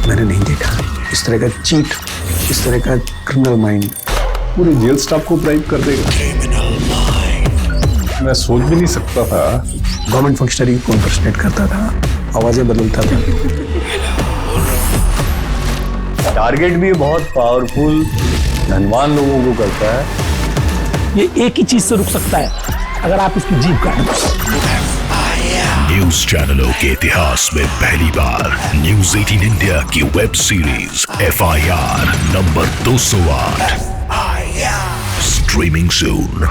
मैंने नहीं देखा इस तरह का चीट, इस तरह का क्रिमिनल माइंड पूरे जेल स्टाफ को ब्राइब कर देगा। मैं सोच भी नहीं सकता था। गवर्नमेंट फंक्शनरी को इम्पर्सनेट करता था, आवाजें बदलता था। टारगेट भी बहुत पावरफुल धनवान लोगों को करता है। ये एक ही चीज से रुक सकता है, अगर आप इसकी जीभ काट दो। न्यूज चैनलों के इतिहास में पहली बार न्यूज 18 इंडिया की web series FIR number 208 streaming soon.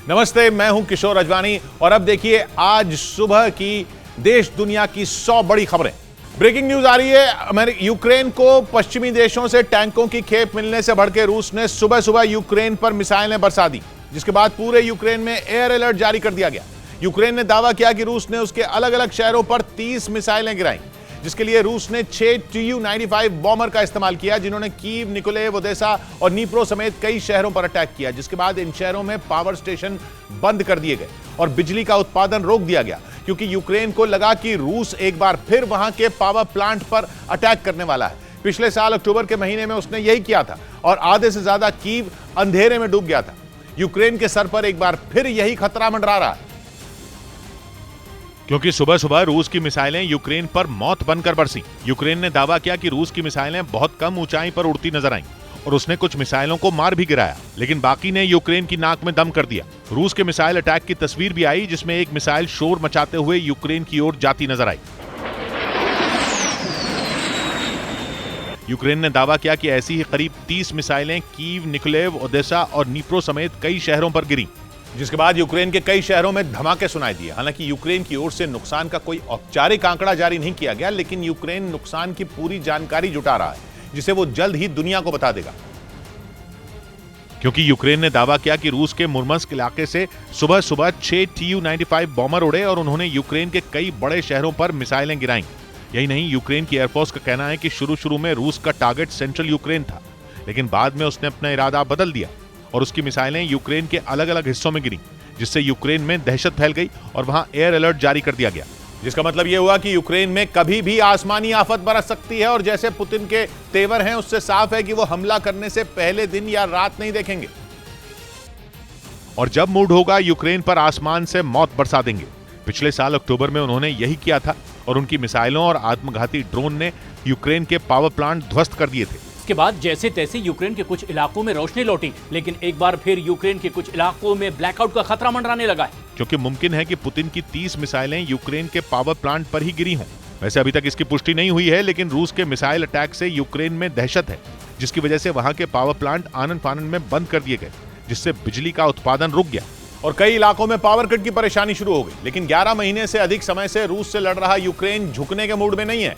नमस्ते, मैं हूं किशोर अजवानी और अब देखिए आज सुबह की देश दुनिया की 100 बड़ी खबरें। ब्रेकिंग न्यूज आ रही है। यूक्रेन को पश्चिमी देशों से टैंकों की खेप मिलने से भड़के रूस ने सुबह सुबह यूक्रेन पर मिसाइलें बरसा दी, जिसके बाद पूरे यूक्रेन में एयर अलर्ट जारी कर दिया गया। यूक्रेन ने दावा किया कि रूस ने उसके अलग अलग शहरों पर 30 मिसाइलें गिराई, जिसके लिए रूस ने 6 Tu-95 बॉम्बर का इस्तेमाल किया, जिन्होंने कीव, निकोलेव, ओदेसा और नीप्रो समेत कई शहरों पर अटैक किया, जिसके बाद इन शहरों में पावर स्टेशन बंद कर दिए गए और बिजली का उत्पादन रोक दिया गया, क्योंकि यूक्रेन को लगा कि रूस एक बार फिर वहां के पावर प्लांट पर अटैक करने वाला है। पिछले साल अक्टूबर के महीने में उसने यही किया था और आधे से ज्यादा कीव अंधेरे में डूब गया था। यूक्रेन के सर पर एक बार फिर यही खतरा मंडरा रहा है, क्योंकि सुबह सुबह रूस की मिसाइलें यूक्रेन पर मौत बनकर बरसी। यूक्रेन ने दावा किया कि रूस की मिसाइलें बहुत कम ऊंचाई पर उड़ती नजर आईं और उसने कुछ मिसाइलों को मार भी गिराया, लेकिन बाकी ने यूक्रेन की नाक में दम कर दिया। रूस के मिसाइल अटैक की तस्वीर भी आई, जिसमें एक मिसाइल शोर मचाते हुए यूक्रेन की ओर जाती नजर आई। यूक्रेन ने दावा किया कि ऐसी ही करीब 30 मिसाइलें कीव, निकोलेव, ओदेसा और नीप्रो समेत कई शहरों पर गिरी, जिसके बाद यूक्रेन के कई शहरों में धमाके सुनाई दिए। हालांकि यूक्रेन की ओर से नुकसान का कोई औपचारिक आंकड़ा जारी नहीं किया गया, लेकिन यूक्रेन नुकसान की पूरी जानकारी जुटा रहा है, जिसे वो जल्द ही दुनिया को बता देगा। क्योंकि यूक्रेन ने दावा किया कि रूस के मुर्मंस्क इलाके से सुबह सुबह 6 Tu-95 बॉम्बर उड़े और उन्होंने यूक्रेन के कई बड़े शहरों पर मिसाइलें गिराईं। यही नहीं, यूक्रेन की एयरफोर्स का कहना है कि शुरू में रूस का टारगेट सेंट्रल यूक्रेन था, लेकिन बाद में उसने अपना इरादा बदल दिया और उसकी मिसाइलें यूक्रेन के अलग अलग हिस्सों में गिरी, जिससे यूक्रेन में दहशत फैल गई और वहां एयर अलर्ट जारी कर दिया गया। जिसका मतलब यह हुआ कि यूक्रेन में कभी भी आसमानी आफत बरस सकती है और जैसे पुतिन के तेवर हैं, उससे साफ है कि वो हमला करने से पहले दिन या रात नहीं देखेंगे और जब मूड होगा यूक्रेन पर आसमान से मौत बरसा देंगे। पिछले साल अक्टूबर में उन्होंने यही किया था और उनकी मिसाइलों और आत्मघाती ड्रोन ने यूक्रेन के पावर प्लांट ध्वस्त कर दिए थे। इसके बाद जैसे तैसे यूक्रेन के कुछ इलाकों में रोशनी लौटी, लेकिन एक बार फिर यूक्रेन के कुछ इलाकों में ब्लैकआउट का खतरा मंडराने लगा है, क्योंकि मुमकिन है कि पुतिन की 30 मिसाइलें यूक्रेन के पावर प्लांट पर ही गिरी हों। वैसे अभी तक इसकी पुष्टि नहीं हुई है, लेकिन रूस के मिसाइल अटैक से यूक्रेन में दहशत है, जिसकी वजह से वहां के पावर प्लांट आनन फानन में बंद कर दिए गए, जिससे बिजली का उत्पादन रुक गया और कई इलाकों में पावर कट की परेशानी शुरू हो गई। लेकिन 11 महीने से अधिक समय से रूस से लड़ रहा यूक्रेन झुकने के मूड में नहीं है,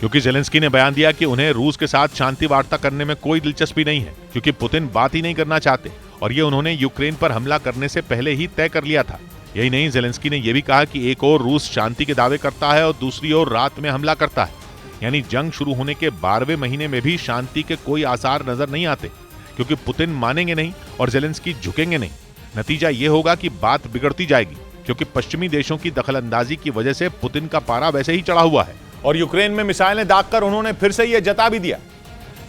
क्योंकि जेलेंस्की ने बयान दिया कि उन्हें रूस के साथ शांति वार्ता करने में कोई दिलचस्पी नहीं है, क्योंकि पुतिन बात ही नहीं करना चाहते और ये उन्होंने यूक्रेन पर हमला करने से पहले ही तय कर लिया था। यही नहीं, जेलेंस्की ने यह भी कहा कि एक और रूस शांति के दावे करता है और दूसरी ओर रात में हमला करता है, यानी जंग शुरू होने के 12वें महीने में भी शांति के कोई आसार नजर नहीं आते, क्योंकि पुतिन मानेंगे नहीं और जेलेंस्की झुकेंगे नहीं। नतीजा ये होगा कि बात बिगड़ती जाएगी, क्योंकि पश्चिमी देशों की दखलंदाजी की वजह से पुतिन का पारा वैसे ही चढ़ा हुआ है और यूक्रेन में मिसाइलें दागकर उन्होंने फिर से यह जता भी दिया,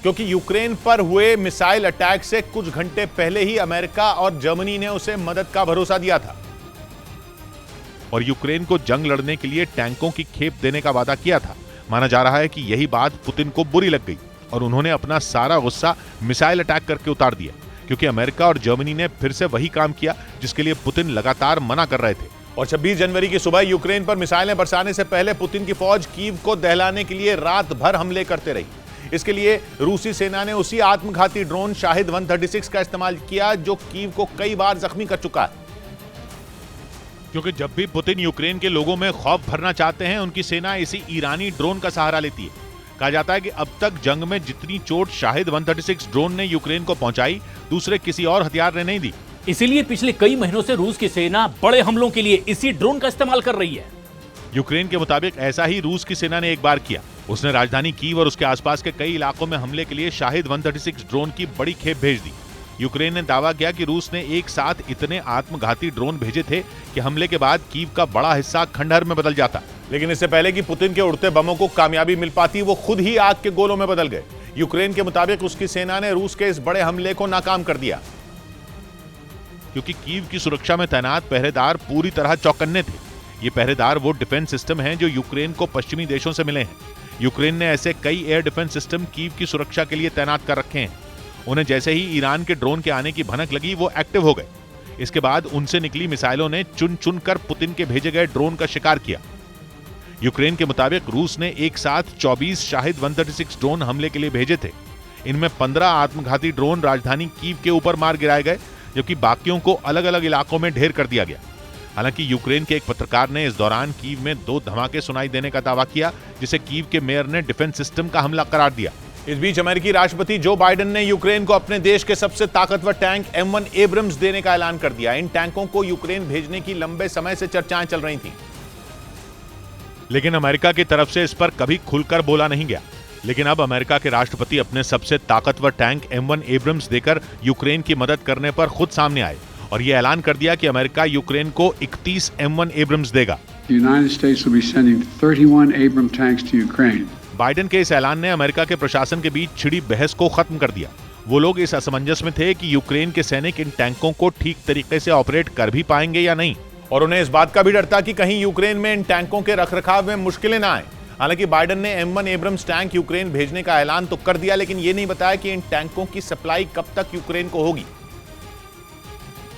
क्योंकि यूक्रेन पर हुए मिसाइल अटैक से कुछ घंटे पहले ही अमेरिका और जर्मनी ने उसे मदद का भरोसा दिया था और यूक्रेन को जंग लड़ने के लिए टैंकों की खेप देने का वादा किया था। माना जा रहा है कि यही बात पुतिन को बुरी लग गई और उन्होंने अपना सारा गुस्सा मिसाइल अटैक करके उतार दिया, क्योंकि अमेरिका और जर्मनी ने फिर से वही काम किया जिसके लिए पुतिन लगातार मना कर रहे थे। और 26 जनवरी की सुबह यूक्रेन पर मिसाइलें बरसाने से पहले पुतिन की फौज कीव को दहलाने के लिए रात भर हमले करते रही। इसके लिए रूसी सेना ने उसी आत्मघाती ड्रोन शाहिद 136 का इस्तेमाल किया, जो कीव को कई बार जख्मी कर चुका है। क्योंकि जब भी पुतिन यूक्रेन के लोगों में खौफ भरना चाहते हैं, उनकी सेना इसी ईरानी ड्रोन का सहारा लेती है। कहा जाता है कि अब तक जंग में जितनी चोट शाहिद 136 ड्रोन ने यूक्रेन को पहुंचाई, दूसरे किसी और हथियार ने नहीं दी। इसीलिए पिछले कई महीनों से रूस की सेना बड़े हमलों के लिए इसी ड्रोन का इस्तेमाल कर रही है। यूक्रेन के मुताबिक ऐसा ही रूस की सेना ने एक बार किया। उसने राजधानी कीव और उसके आसपास के कई इलाकों में हमले के लिए शाहिद 136 ड्रोन की बड़ी खेप भेज दी। यूक्रेन ने दावा किया कि रूस ने एक साथ इतने आत्मघाती ड्रोन भेजे थे कि हमले के बाद कीव का बड़ा हिस्सा खंडहर में बदल जाता। लेकिन इससे पहले कि पुतिन के उड़ते बमों को कामयाबी मिल पाती, वो खुद ही आग के गोलों में बदल गए। यूक्रेन के मुताबिक उसकी सेना ने रूस के इस बड़े हमले को नाकाम कर दिया, क्योंकि कीव की सुरक्षा में तैनात पहरेदार पूरी तरह चौकन्ने थे। ये पहरेदार वो डिफेंस सिस्टम हैं जो यूक्रेन को पश्चिमी देशों से मिले हैं। यूक्रेन ने ऐसे कई एयर डिफेंस सिस्टम कीव की सुरक्षा के लिए तैनात कर रखे हैं। उन्हें जैसे ही ईरान के ड्रोन के आने की भनक लगी, वो एक्टिव हो गए। इसके बाद उनसे निकली मिसाइलों ने चुन चुन कर पुतिन के भेजे गए ड्रोन का शिकार किया। यूक्रेन के मुताबिक रूस ने एक साथ 24 शाहिद 136 ड्रोन हमले के लिए भेजे थे। इनमें 15 आत्मघाती ड्रोन राजधानी कीव के ऊपर मार गिराए गए, जबकि बाकियों को अलग अलग इलाकों में ढेर कर दिया गया। हालांकि यूक्रेन के एक पत्रकार ने इस दौरान कीव में 2 धमाके सुनाई देने का दावा किया, जिसे कीव के मेयर ने डिफेंस सिस्टम का हमला करार दिया। इस बीच अमेरिकी राष्ट्रपति जो बाइडेन ने यूक्रेन को अपने देश के सबसे ताकतवर टैंक M1 एब्रम्स देने का ऐलान कर दिया। इन टैंकों को यूक्रेन भेजने की लंबे समय से चर्चाएं चल रही थीं, लेकिन अमेरिका की तरफ से इस पर कभी खुलकर बोला नहीं गया। लेकिन अब अमेरिका के राष्ट्रपति अपने सबसे ताकतवर टैंक M1 एब्रम्स देकर यूक्रेन की मदद करने पर खुद सामने आए और यह ऐलान कर दिया कि अमेरिका यूक्रेन को 31 M1 एब्रम्स देगा। बाइडेन के इस ऐलान ने अमेरिका के प्रशासन के बीच छिड़ी बहस को खत्म कर दिया। वो लोग इस असमंजस में थे कि यूक्रेन के सैनिक इन टैंकों को ठीक तरीके से ऑपरेट कर भी पाएंगे या नहीं, और उन्हें इस बात का भी डर था कि कहीं यूक्रेन में इन टैंकों के रखरखाव में मुश्किलें ना आए। हालांकि बाइडेन ने M1 एब्रम्स टैंक यूक्रेन भेजने का ऐलान तो कर दिया, लेकिन यह नहीं बताया कि इन टैंकों की सप्लाई कब तक यूक्रेन को होगी।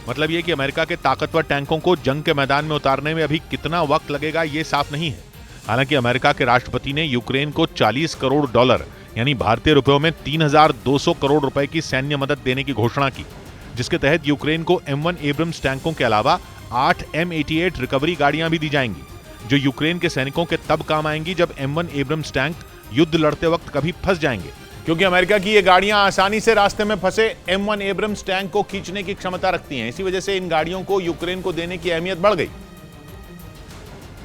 मतलब यह कि अमेरिका के ताकतवर टैंकों को जंग के मैदान में उतारने में अभी कितना वक्त लगेगा, यह साफ नहीं है। हालांकि अमेरिका के राष्ट्रपति ने यूक्रेन को $40 करोड़ यानी भारतीय रुपयों में 3,200 करोड़ रुपए की सैन्य मदद देने की घोषणा की, जिसके तहत यूक्रेन को M1 एब्रम्स टैंकों के अलावा 8 M88 रिकवरी गाड़ियां भी दी जाएंगी, जो यूक्रेन के सैनिकों के तब काम आएंगी जब M1 एब्रम्स टैंक युद्ध लड़ते वक्त कभी फंस जाएंगे, क्योंकि अमेरिका की ये गाड़ियां आसानी से रास्ते में फंसे M1 एब्रम्स टैंक को खींचने की क्षमता रखती हैं। इसी वजह से इन गाड़ियों को यूक्रेन को देने की अहमियत बढ़ गई।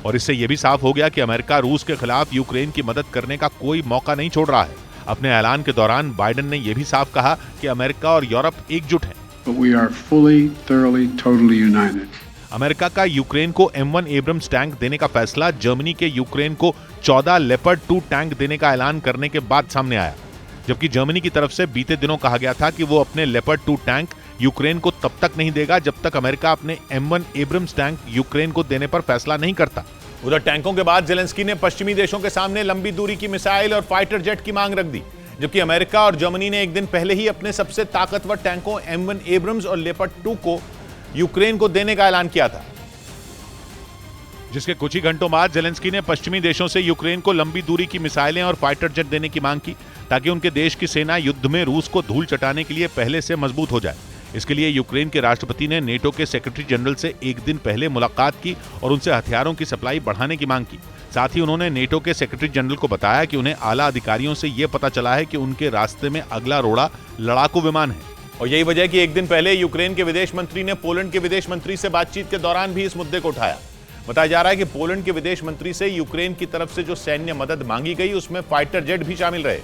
और इससे यह भी साफ हो गया कि अमेरिका रूस के खिलाफ यूक्रेन की मदद करने का कोई मौका नहीं छोड़ रहा है। अपने ऐलान के दौरान बाइडेन ने यह भी साफ कहा कि अमेरिका और यूरोप एकजुट हैं। अमेरिका का यूक्रेन को M1 एब्रम्स टैंक देने का फैसला जर्मनी के यूक्रेन को 14 लेपर्ड 2 टैंक देने का ऐलान करने के बाद सामने आया, जबकि जर्मनी की तरफ से बीते दिनों कहा गया था कि वो अपने लेपर्ड 2 टैंक यूक्रेन को तब तक नहीं देगा जब तक अमेरिका अपने M1 एब्रम्स टैंक यूक्रेन को देने पर फैसला नहीं करता। उधर टैंकों के बाद जेलेंस्की ने पश्चिमी देशों के सामने लंबी दूरी की मिसाइल और फाइटर जेट की मांग रख दी, जबकि अमेरिका और जर्मनी ने एक दिन पहले ही अपने सबसे ताकतवर टैंकों M1 एब्रम्स और लेपर्ड 2 को यूक्रेन को देने का ऐलान किया था। जिसके कुछ ही घंटों बाद जेलेंस्की ने पश्चिमी देशों से यूक्रेन को लंबी दूरी की मिसाइलें और फाइटर जेट देने की मांग की, ताकि उनके देश की सेना युद्ध में रूस को धूल चटाने के लिए पहले से मजबूत हो जाए। इसके लिए यूक्रेन के राष्ट्रपति ने नेटो के सेक्रेटरी जनरल से एक दिन पहले मुलाकात की और उनसे हथियारों की सप्लाई बढ़ाने की मांग की। साथ ही उन्होंने नेटो के सेक्रेटरी जनरल को बताया कि उन्हें आला अधिकारियों से यह पता चला है कि उनके रास्ते में अगला रोड़ा लड़ाकू विमान है, और यही वजह कि एक दिन पहले यूक्रेन के विदेश मंत्री ने पोलैंड के विदेश मंत्री से बातचीत के दौरान भी इस मुद्दे को उठाया। बताया जा रहा है कि पोलैंड के विदेश मंत्री से यूक्रेन की तरफ से जो सैन्य मदद मांगी गई उसमें फाइटर जेट भी शामिल रहे,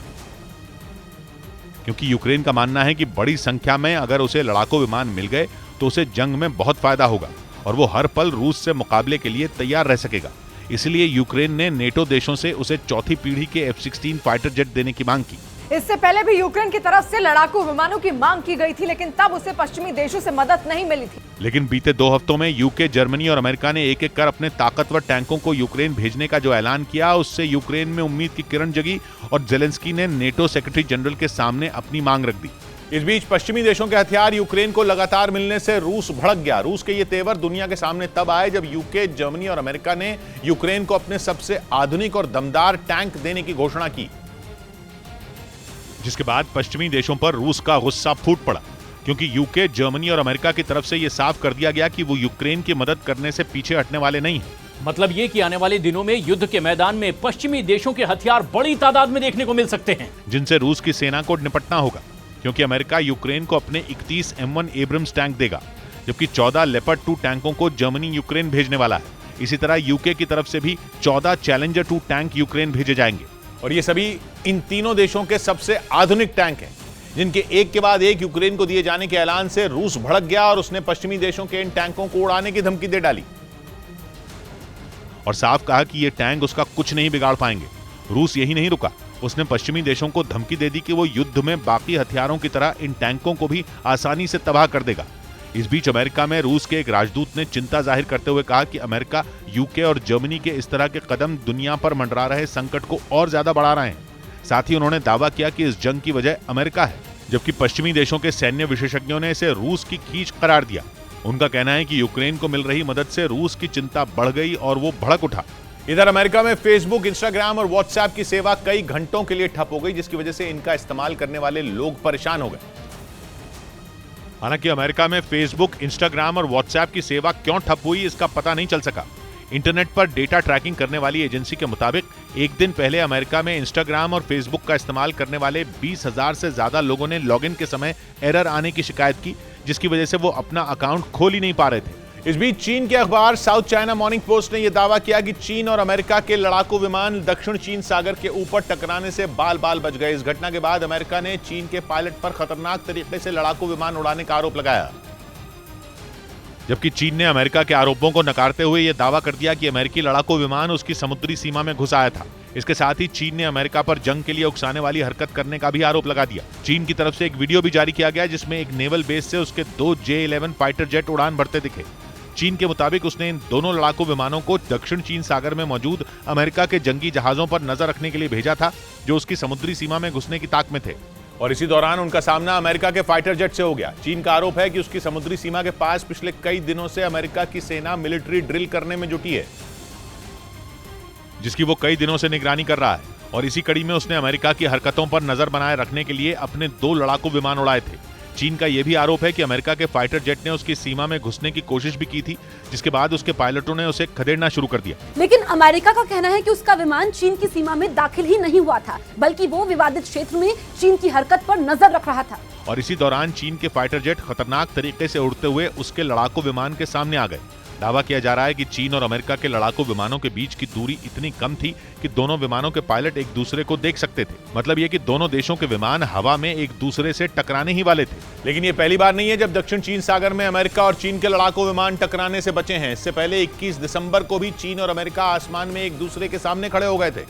क्योंकि यूक्रेन का मानना है कि बड़ी संख्या में अगर उसे लड़ाकू विमान मिल गए तो उसे जंग में बहुत फायदा होगा और वो हर पल रूस से मुकाबले के लिए तैयार रह सकेगा। इसलिए यूक्रेन ने नेटो देशों से उसे चौथी पीढ़ी के F-16 फाइटर जेट देने की मांग की। इससे पहले भी यूक्रेन की तरफ से लड़ाकू विमानों की मांग की गई थी, लेकिन तब उसे पश्चिमी देशों से मदद नहीं मिली थी। लेकिन बीते 2 हफ्तों में यूके, जर्मनी और अमेरिका ने एक एक कर अपने ताकतवर टैंकों को यूक्रेन भेजने का जो ऐलान किया, उससे यूक्रेन में उम्मीद की किरण जगी और जेलेंस्की ने नेटो सेक्रेटरी जनरल के सामने अपनी मांग रख दी। इस बीच पश्चिमी देशों के हथियार यूक्रेन को लगातार मिलने से रूस भड़क गया। रूस के ये तेवर दुनिया के सामने तब आए जब यूके, जर्मनी और अमेरिका ने यूक्रेन को अपने सबसे आधुनिक और दमदार टैंक देने की घोषणा की, जिसके बाद पश्चिमी देशों पर रूस का गुस्सा फूट पड़ा, क्योंकि यूके, जर्मनी और अमेरिका की तरफ से यह साफ कर दिया गया कि वो यूक्रेन की मदद करने से पीछे हटने वाले नहीं हैं। मतलब ये कि आने वाले दिनों में युद्ध के मैदान में पश्चिमी देशों के हथियार बड़ी तादाद में देखने को मिल सकते हैं, जिनसे रूस की सेना को निपटना होगा, क्योंकि अमेरिका यूक्रेन को अपने 31 M1 एब्रम्स टैंक देगा, जबकि 14 लेपर्ड 2 टैंकों को जर्मनी यूक्रेन भेजने वाला है। इसी तरह यूके की तरफ से भी 14 चैलेंजर 2 टैंक यूक्रेन भेजे जाएंगे, और ये सभी इन तीनों देशों के सबसे आधुनिक टैंक हैं, जिनके एक के बाद एक यूक्रेन को दिए जाने के ऐलान से रूस भड़क गया और उसने पश्चिमी देशों के इन टैंकों को उड़ाने की धमकी दे डाली। और साफ कहा कि ये टैंक उसका कुछ नहीं बिगाड़ पाएंगे। रूस यही नहीं रुका, उसने पश्चिमी देशों को धमकी दे दी कि वो युद्ध में बाकी हथियारों की तरह इन टैंकों को भी आसानी से तबाह कर देगा। इस बीच अमेरिका में रूस के एक राजदूत ने चिंता जाहिर करते हुए कहा कि अमेरिका, यूके और जर्मनी के इस तरह के कदम दुनिया पर मंडरा रहे संकट को और ज्यादा बढ़ा रहे हैं। साथ ही उन्होंने दावा किया कि इस जंग की वजह अमेरिका है, जबकि पश्चिमी देशों के सैन्य विशेषज्ञों ने इसे रूस की खींच करार दिया। उनका कहना है कि यूक्रेन को मिल रही मदद से रूस की चिंता बढ़ गई और वो भड़क उठा। इधर अमेरिका में फेसबुक, इंस्टाग्राम और व्हाट्सएप की सेवा कई घंटों के लिए ठप हो गई, जिसकी वजह से इनका इस्तेमाल करने वाले लोग परेशान हो गए। हालांकि अमेरिका में फेसबुक, इंस्टाग्राम और व्हाट्सएप की सेवा क्यों ठप हुई इसका पता नहीं चल सका। इंटरनेट पर डेटा ट्रैकिंग करने वाली एजेंसी के मुताबिक एक दिन पहले अमेरिका में इंस्टाग्राम और फेसबुक का इस्तेमाल करने वाले 20,000 से ज्यादा लोगों ने लॉगिन के समय एरर आने की शिकायत की, जिसकी वजह से वो अपना अकाउंट खोल ही नहीं पा रहे थे। इस बीच चीन के अखबार साउथ चाइना मॉर्निंग पोस्ट ने यह दावा किया कि चीन और अमेरिका के लड़ाकू विमान दक्षिण चीन सागर के ऊपर टकराने से बाल बाल बच गए। इस घटना के बाद अमेरिका ने चीन के पायलट पर खतरनाक तरीके से लड़ाकू विमान उड़ाने का आरोप लगाया, जबकि चीन ने अमेरिका के आरोपों को नकारते हुए यह दावा कर दिया कि अमेरिकी लड़ाकू विमान उसकी समुद्री सीमा में घुस आया था। इसके साथ ही चीन ने अमेरिका पर जंग के लिए उकसाने वाली हरकत करने का भी आरोप लगा दिया। चीन की तरफ से एक वीडियो भी जारी किया गया जिसमें एक नेवल बेस से उसके 2 J-11 फाइटर जेट उड़ान भरते दिखे। चीन के मुताबिक उसने इन दोनों लड़ाकू विमानों को दक्षिण चीन सागर में मौजूद अमेरिका के जंगी जहाजों पर नजर रखने के लिए भेजा था, जो उसकी समुद्री सीमा में घुसने की ताक में थे। और इसी दौरान उनका सामना अमेरिका के फाइटर जेट से हो गया। चीन का आरोप है कि उसकी समुद्री सीमा के पास पिछले कई दिनों से अमेरिका की सेना मिलिट्री ड्रिल करने में जुटी है, जिसकी वो कई दिनों से निगरानी कर रहा है। और इसी कड़ी में उसने अमेरिका की हरकतों पर नजर बनाए रखने के लिए अपने 2 लड़ाकू विमान उड़ाए थे। चीन का यह भी आरोप है कि अमेरिका के फाइटर जेट ने उसकी सीमा में घुसने की कोशिश भी की थी, जिसके बाद उसके पायलटों ने उसे खदेड़ना शुरू कर दिया। लेकिन अमेरिका का कहना है कि उसका विमान चीन की सीमा में दाखिल ही नहीं हुआ था, बल्कि वो विवादित क्षेत्र में चीन की हरकत पर नजर रख रहा था। और इसी दौरान चीन के फाइटर जेट खतरनाक तरीके से उड़ते हुए उसके लड़ाकू विमान के सामने आ गए। दावा किया जा रहा है कि चीन और अमेरिका के लड़ाकू विमानों के बीच की दूरी इतनी कम थी कि दोनों विमानों के पायलट एक दूसरे को देख सकते थे। मतलब ये कि दोनों देशों के विमान हवा में एक दूसरे से टकराने ही वाले थे। लेकिन ये पहली बार नहीं है जब दक्षिण चीन सागर में अमेरिका और चीन के लड़ाकू विमान टकराने से बचे हैं। इससे पहले 21 दिसंबर को भी चीन और अमेरिका आसमान में एक दूसरे के सामने खड़े हो गए थे,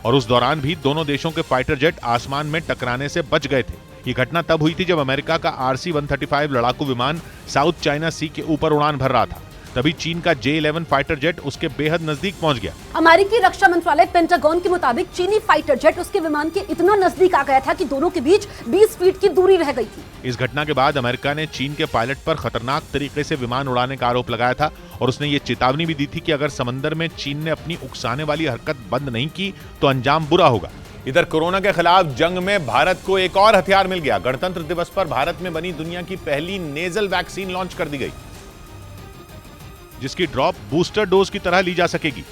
और उस दौरान भी दोनों देशों के फाइटर जेट आसमान में टकराने से बच गए थे। ये घटना तब हुई थी जब अमेरिका का RC-135 लड़ाकू विमान साउथ चाइना सी के ऊपर उड़ान भर रहा था। तभी चीन का J-11 फाइटर जेट उसके बेहद नजदीक पहुंच गया। अमेरिकी रक्षा मंत्रालय पेंटागन के मुताबिक चीनी फाइटर जेट उसके विमान के इतना नजदीक आ गया था कि दोनों के बीच 20 फीट की दूरी रह गई थी। इस घटना के बाद अमेरिका ने चीन के पायलट पर खतरनाक तरीके से विमान उड़ाने का आरोप लगाया था, और उसने ये चेतावनी भी दी थी कि अगर समंदर में चीन ने अपनी उकसाने वाली हरकत बंद नहीं की तो अंजाम बुरा होगा। इधर कोरोना के खिलाफ जंग में भारत को एक और हथियार मिल गया। गणतंत्र दिवस पर भारत में बनी दुनिया की पहली नेजल वैक्सीन लॉन्च कर दी गई, जिसकी ड्रॉप बूस्टर डोज की तरह ली जा सकेगी।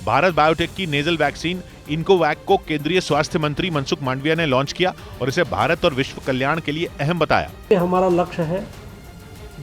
भारत बायोटेक की नेजल वैक्सीन इनकोवैक को केंद्रीय स्वास्थ्य मंत्री मनसुख मांडविया ने लॉन्च किया और इसे भारत और विश्व कल्याण के लिए अहम बताया। हमारा लक्ष्य है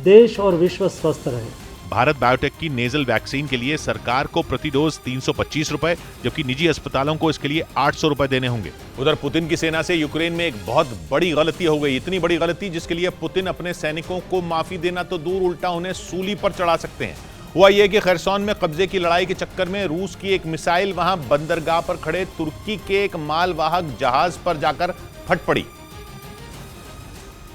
देश और विश्व स्वस्थ रहे। भारत बायोटेक की नेजल वैक्सीन के लिए सरकार को प्रति डोज 325 रुपए, जबकि निजी अस्पतालों को इसके लिए 800 रुपए देने होंगे। उधर पुतिन की सेना से यूक्रेन में एक बहुत बड़ी गलती हो गई। इतनी बड़ी गलती जिसके लिए पुतिन अपने सैनिकों को माफी देना तो दूर, उल्टा उन्हें सूली पर चढ़ा सकते हैं। हुआ यह कि खैरसॉन में कब्जे की लड़ाई के चक्कर में रूस की एक मिसाइल वहां बंदरगाह पर खड़े तुर्की के एक मालवाहक जहाज पर जाकर फट पड़ी,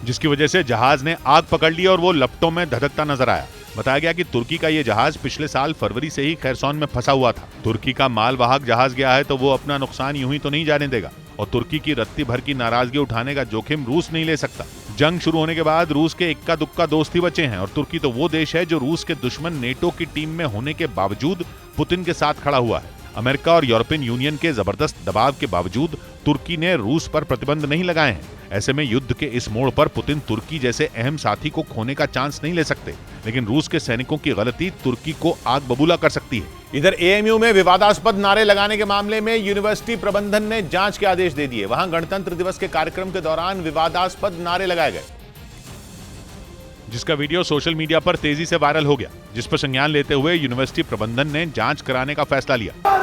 जिसकी वजह से जहाज ने आग पकड़ ली और वो लपटों में धधकता नजर आया। बताया गया कि तुर्की का ये जहाज पिछले साल फरवरी से ही खैरसॉन में फंसा हुआ था। तुर्की का मालवाहक जहाज गया है तो वो अपना नुकसान यूं ही तो नहीं जाने देगा, और तुर्की की रत्ती भर की नाराजगी उठाने का जोखिम रूस नहीं ले सकता। जंग शुरू होने के बाद रूस के इक्का दुक्का दोस्त ही बचे हैं, और तुर्की तो वो देश है जो रूस के दुश्मन नेटो की टीम में होने के बावजूद पुतिन के साथ खड़ा हुआ है। अमेरिका और यूरोपियन यूनियन के जबरदस्त दबाव के बावजूद तुर्की ने रूस पर प्रतिबंध नहीं लगाए हैं। ऐसे में युद्ध के इस मोड़ पर पुतिन तुर्की जैसे अहम साथी को खोने का चांस नहीं ले सकते, लेकिन रूस के सैनिकों की गलती तुर्की को आग बबूला कर सकती है। इधर AMU में विवादास्पद नारे लगाने के मामले में यूनिवर्सिटी प्रबंधन ने जांच के आदेश दे दिए। वहां गणतंत्र दिवस के कार्यक्रम के दौरान विवादास्पद नारे लगाए गए, जिसका वीडियो सोशल मीडिया पर तेजी से वायरल हो गया, जिस पर संज्ञान लेते हुए यूनिवर्सिटी प्रबंधन ने जांच कराने का फैसला लिया।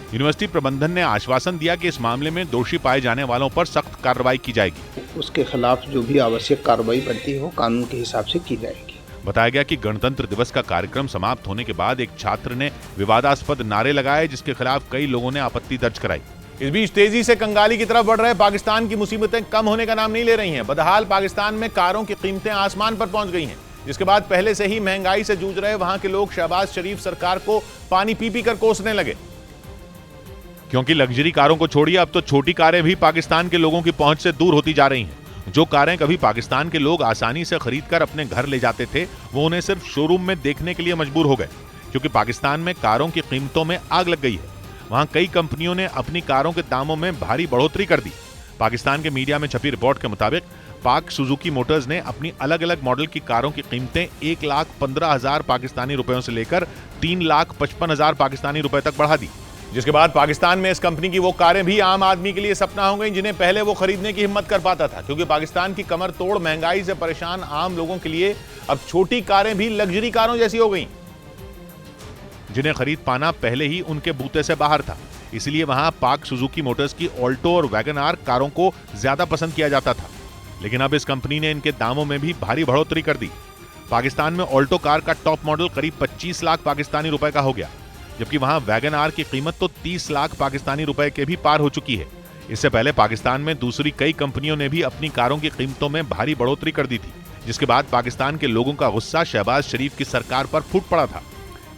यूनिवर्सिटी प्रबंधन ने आश्वासन दिया कि इस मामले में दोषी पाए जाने वालों पर सख्त कार्रवाई की जाएगी। उसके खिलाफ जो भी आवश्यक कार्रवाई बनती है वो कानून के हिसाब से की जाएगी। बताया गया कि गणतंत्र दिवस का कार्यक्रम समाप्त होने के बाद एक छात्र ने विवादास्पद नारे लगाए, जिसके खिलाफ कई लोगों ने आपत्ति दर्ज कराई। इस बीच तेजी से कंगाली की तरफ बढ़ रहे पाकिस्तान की मुसीबतें कम होने का नाम नहीं ले रही हैं। बदहाल पाकिस्तान में कारों की कीमतें आसमान पर पहुंच गई हैं, जिसके बाद पहले से ही महंगाई से जूझ रहे वहां के लोग शहबाज शरीफ सरकार को पानी पी पी कर कोसने लगे। क्योंकि लग्जरी कारों को छोड़िए, अब तो छोटी कारें भी पाकिस्तान के लोगों की पहुंच से दूर होती जा रही हैं। जो कारें कभी पाकिस्तान के लोग आसानी से खरीदकर अपने घर ले जाते थे, वो उन्हें सिर्फ शोरूम में देखने के लिए मजबूर हो गए, क्योंकि पाकिस्तान में कारों की कीमतों में आग लग गई है। वहां कई कंपनियों ने अपनी कारों के दामों में भारी बढ़ोतरी कर दी। पाकिस्तान के मीडिया में छपी रिपोर्ट के मुताबिक पाक सुजुकी मोटर्स ने अपनी अलग अलग मॉडल की कारों की कीमतें 1,15,000 पाकिस्तानी रुपयों से लेकर 3,55,000 पाकिस्तानी रुपए तक बढ़ा दी। जिसके बाद पाकिस्तान में इस कंपनी की वो कारें भी आम आदमी के लिए सपना हो गई, जिन्हें पहले वो खरीदने की हिम्मत कर पाता था, क्योंकि पाकिस्तान की कमर तोड़ महंगाई से परेशान आम लोगों के लिए अब छोटी कारें भी लग्जरी कारों जैसी हो गई, जिन्हें खरीद पाना पहले ही उनके बूते से बाहर था। इसलिए वहां पाक सुजुकी मोटर्स की ऑल्टो और वैगन आर कारों को ज्यादा पसंद किया जाता था। लेकिन अब इस कंपनी ने इनके दामों में भी भारी बढ़ोतरी कर दी। पाकिस्तान में ऑल्टो कार का टॉप मॉडल करीब 25 लाख पाकिस्तानी रुपए का हो गया, जबकि वहां वैगन आर की कीमत तो 30 लाख पाकिस्तानी रुपए के भी पार हो चुकी है। इससे पहले पाकिस्तान में दूसरी कई कंपनियों ने भी अपनी कारों की कीमतों में भारी बढ़ोतरी कर दी थी, जिसके बाद पाकिस्तान के लोगों का गुस्सा शहबाज शरीफ की सरकार पर फूट पड़ा था।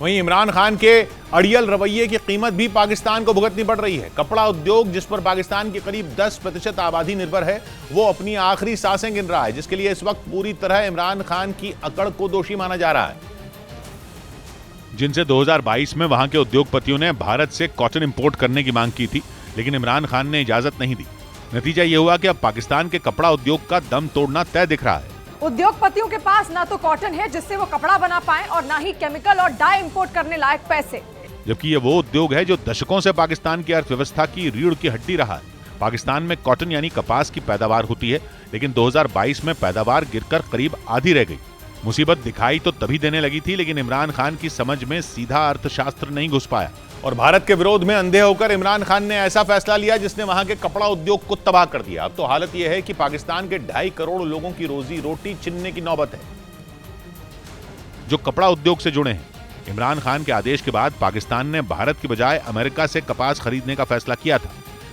वहीं इमरान खान के अड़ियल रवैये की कीमत भी पाकिस्तान को भुगतनी पड़ रही है। कपड़ा उद्योग, जिस पर पाकिस्तान की करीब 10% आबादी निर्भर है, वो अपनी आखिरी सांसें गिन रहा है, जिसके लिए इस वक्त पूरी तरह इमरान खान की अकड़ को दोषी माना जा रहा है। जिनसे 2022 में वहां के उद्योगपतियों ने भारत से कॉटन इंपोर्ट करने की मांग की थी, लेकिन इमरान खान ने इजाजत नहीं दी। नतीजा यह हुआ कि अब पाकिस्तान के कपड़ा उद्योग का दम तोड़ना तय दिख रहा है। उद्योगपतियों के पास ना तो कॉटन है जिससे वो कपड़ा बना पाए, और ना ही केमिकल और डाई इंपोर्ट करने लायक पैसे, जबकि ये वो उद्योग है जो दशकों से पाकिस्तान की अर्थव्यवस्था की रीढ़ की हड्डी रहा है। पाकिस्तान में कॉटन यानी कपास की पैदावार होती है, लेकिन 2022 में पैदावार गिरकर करीब आधी रह गई। मुसीबत दिखाई तो तभी देने लगी थी, लेकिन इमरान खान की समझ में सीधा अर्थशास्त्र नहीं घुस पाया, और भारत के विरोध में अंधे होकर इमरान खान ने ऐसा फैसला लिया जिसने वहां के कपड़ा उद्योग को तबाह कर दिया। अब तो हालत यह है कि पाकिस्तान के 2.5 करोड़ लोगों की रोजी रोटी छिनने की नौबत है, जो कपड़ा उद्योग से जुड़े हैं। इमरान खान के आदेश के बाद पाकिस्तान ने भारत की बजाय अमेरिका से कपास खरीदने का फैसला किया था।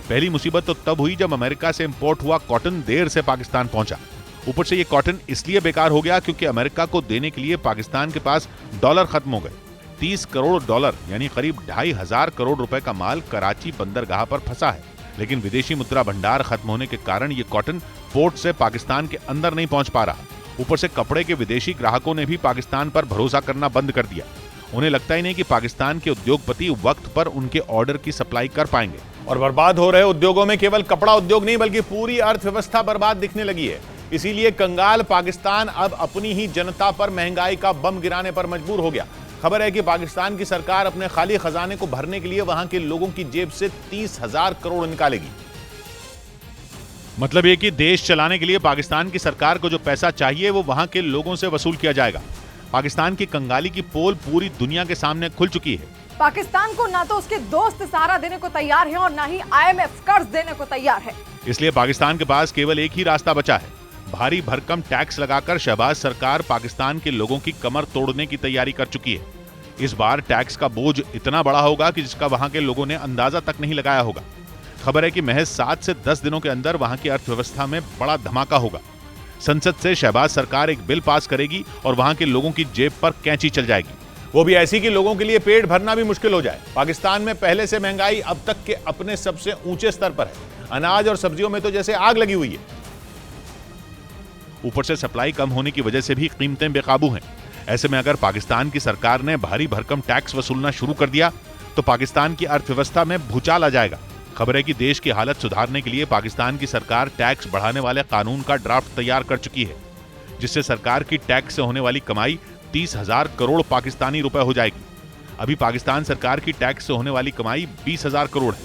पहली मुसीबत तो तब हुई जब अमेरिका से इंपोर्ट हुआ कॉटन देर से पाकिस्तान पहुंचा। ऊपर से ये कॉटन इसलिए बेकार हो गया क्योंकि अमेरिका को देने के लिए पाकिस्तान के पास डॉलर खत्म हो गए। 30 करोड़ डॉलर यानी करीब 2,500 करोड़ रुपए का माल कराची बंदरगाह पर फंसा है, लेकिन विदेशी मुद्रा भंडार खत्म होने के कारण ये कॉटन पोर्ट से पाकिस्तान के अंदर नहीं पहुंच पा रहा। ऊपर से कपड़े के विदेशी ग्राहकों ने भी पाकिस्तान पर भरोसा करना बंद कर दिया। उन्हें लगता ही नहीं कि पाकिस्तान के उद्योगपति वक्त पर उनके ऑर्डर की सप्लाई कर पाएंगे। और बर्बाद हो रहे उद्योगों में केवल कपड़ा उद्योग नहीं बल्कि पूरी अर्थव्यवस्था बर्बाद दिखने लगी है। इसीलिए कंगाल पाकिस्तान अब अपनी ही जनता पर महंगाई का बम गिराने पर मजबूर हो गया। खबर है कि पाकिस्तान की सरकार अपने खाली खजाने को भरने के लिए वहां के लोगों की जेब से 30,000 करोड़ निकालेगी। मतलब ये कि देश चलाने के लिए पाकिस्तान की सरकार को जो पैसा चाहिए वो वहां के लोगों से वसूल किया जाएगा। पाकिस्तान की कंगाली की पोल पूरी दुनिया के सामने खुल चुकी है। पाकिस्तान को ना तो उसके दोस्त सहारा देने को तैयार हैं और ना ही IMF कर्ज देने को तैयार है। इसलिए पाकिस्तान के पास केवल एक ही रास्ता बचा है। भारी भरकम टैक्स लगाकर शहबाज सरकार पाकिस्तान के लोगों की कमर तोड़ने की तैयारी कर चुकी है। इस बार टैक्स का बोझ इतना बड़ा होगा कि जिसका वहां के लोगों ने अंदाजा तक नहीं लगाया होगा। खबर है कि महज 7 से 10 दिनों के अंदर वहां की अर्थव्यवस्था में बड़ा धमाका होगा। संसद से शहबाज सरकार एक बिल पास करेगी और वहां के लोगों की जेब पर कैंची चल जाएगी, वो भी ऐसी कि लोगों के लिए पेट भरना भी मुश्किल हो जाए। पाकिस्तान में पहले से महंगाई अब तक के अपने सबसे ऊंचे स्तर पर है। अनाज और सब्जियों में तो जैसे आग लगी हुई है। ऊपर से सप्लाई कम होने की वजह से भी कीमतें बेकाबू हैं। ऐसे में अगर पाकिस्तान की सरकार ने भारी भरकम टैक्स वसूलना शुरू कर दिया तो पाकिस्तान की अर्थव्यवस्था में भूचाल आ जाएगा। खबर है कि देश की हालत सुधारने के लिए पाकिस्तान की सरकार टैक्स बढ़ाने वाले कानून का ड्राफ्ट तैयार कर चुकी है, जिससे सरकार की टैक्स से होने वाली कमाई 30,000 करोड़ पाकिस्तानी रुपए हो जाएगी। अभी पाकिस्तान सरकार की टैक्स से होने वाली कमाई 20,000 करोड़ है।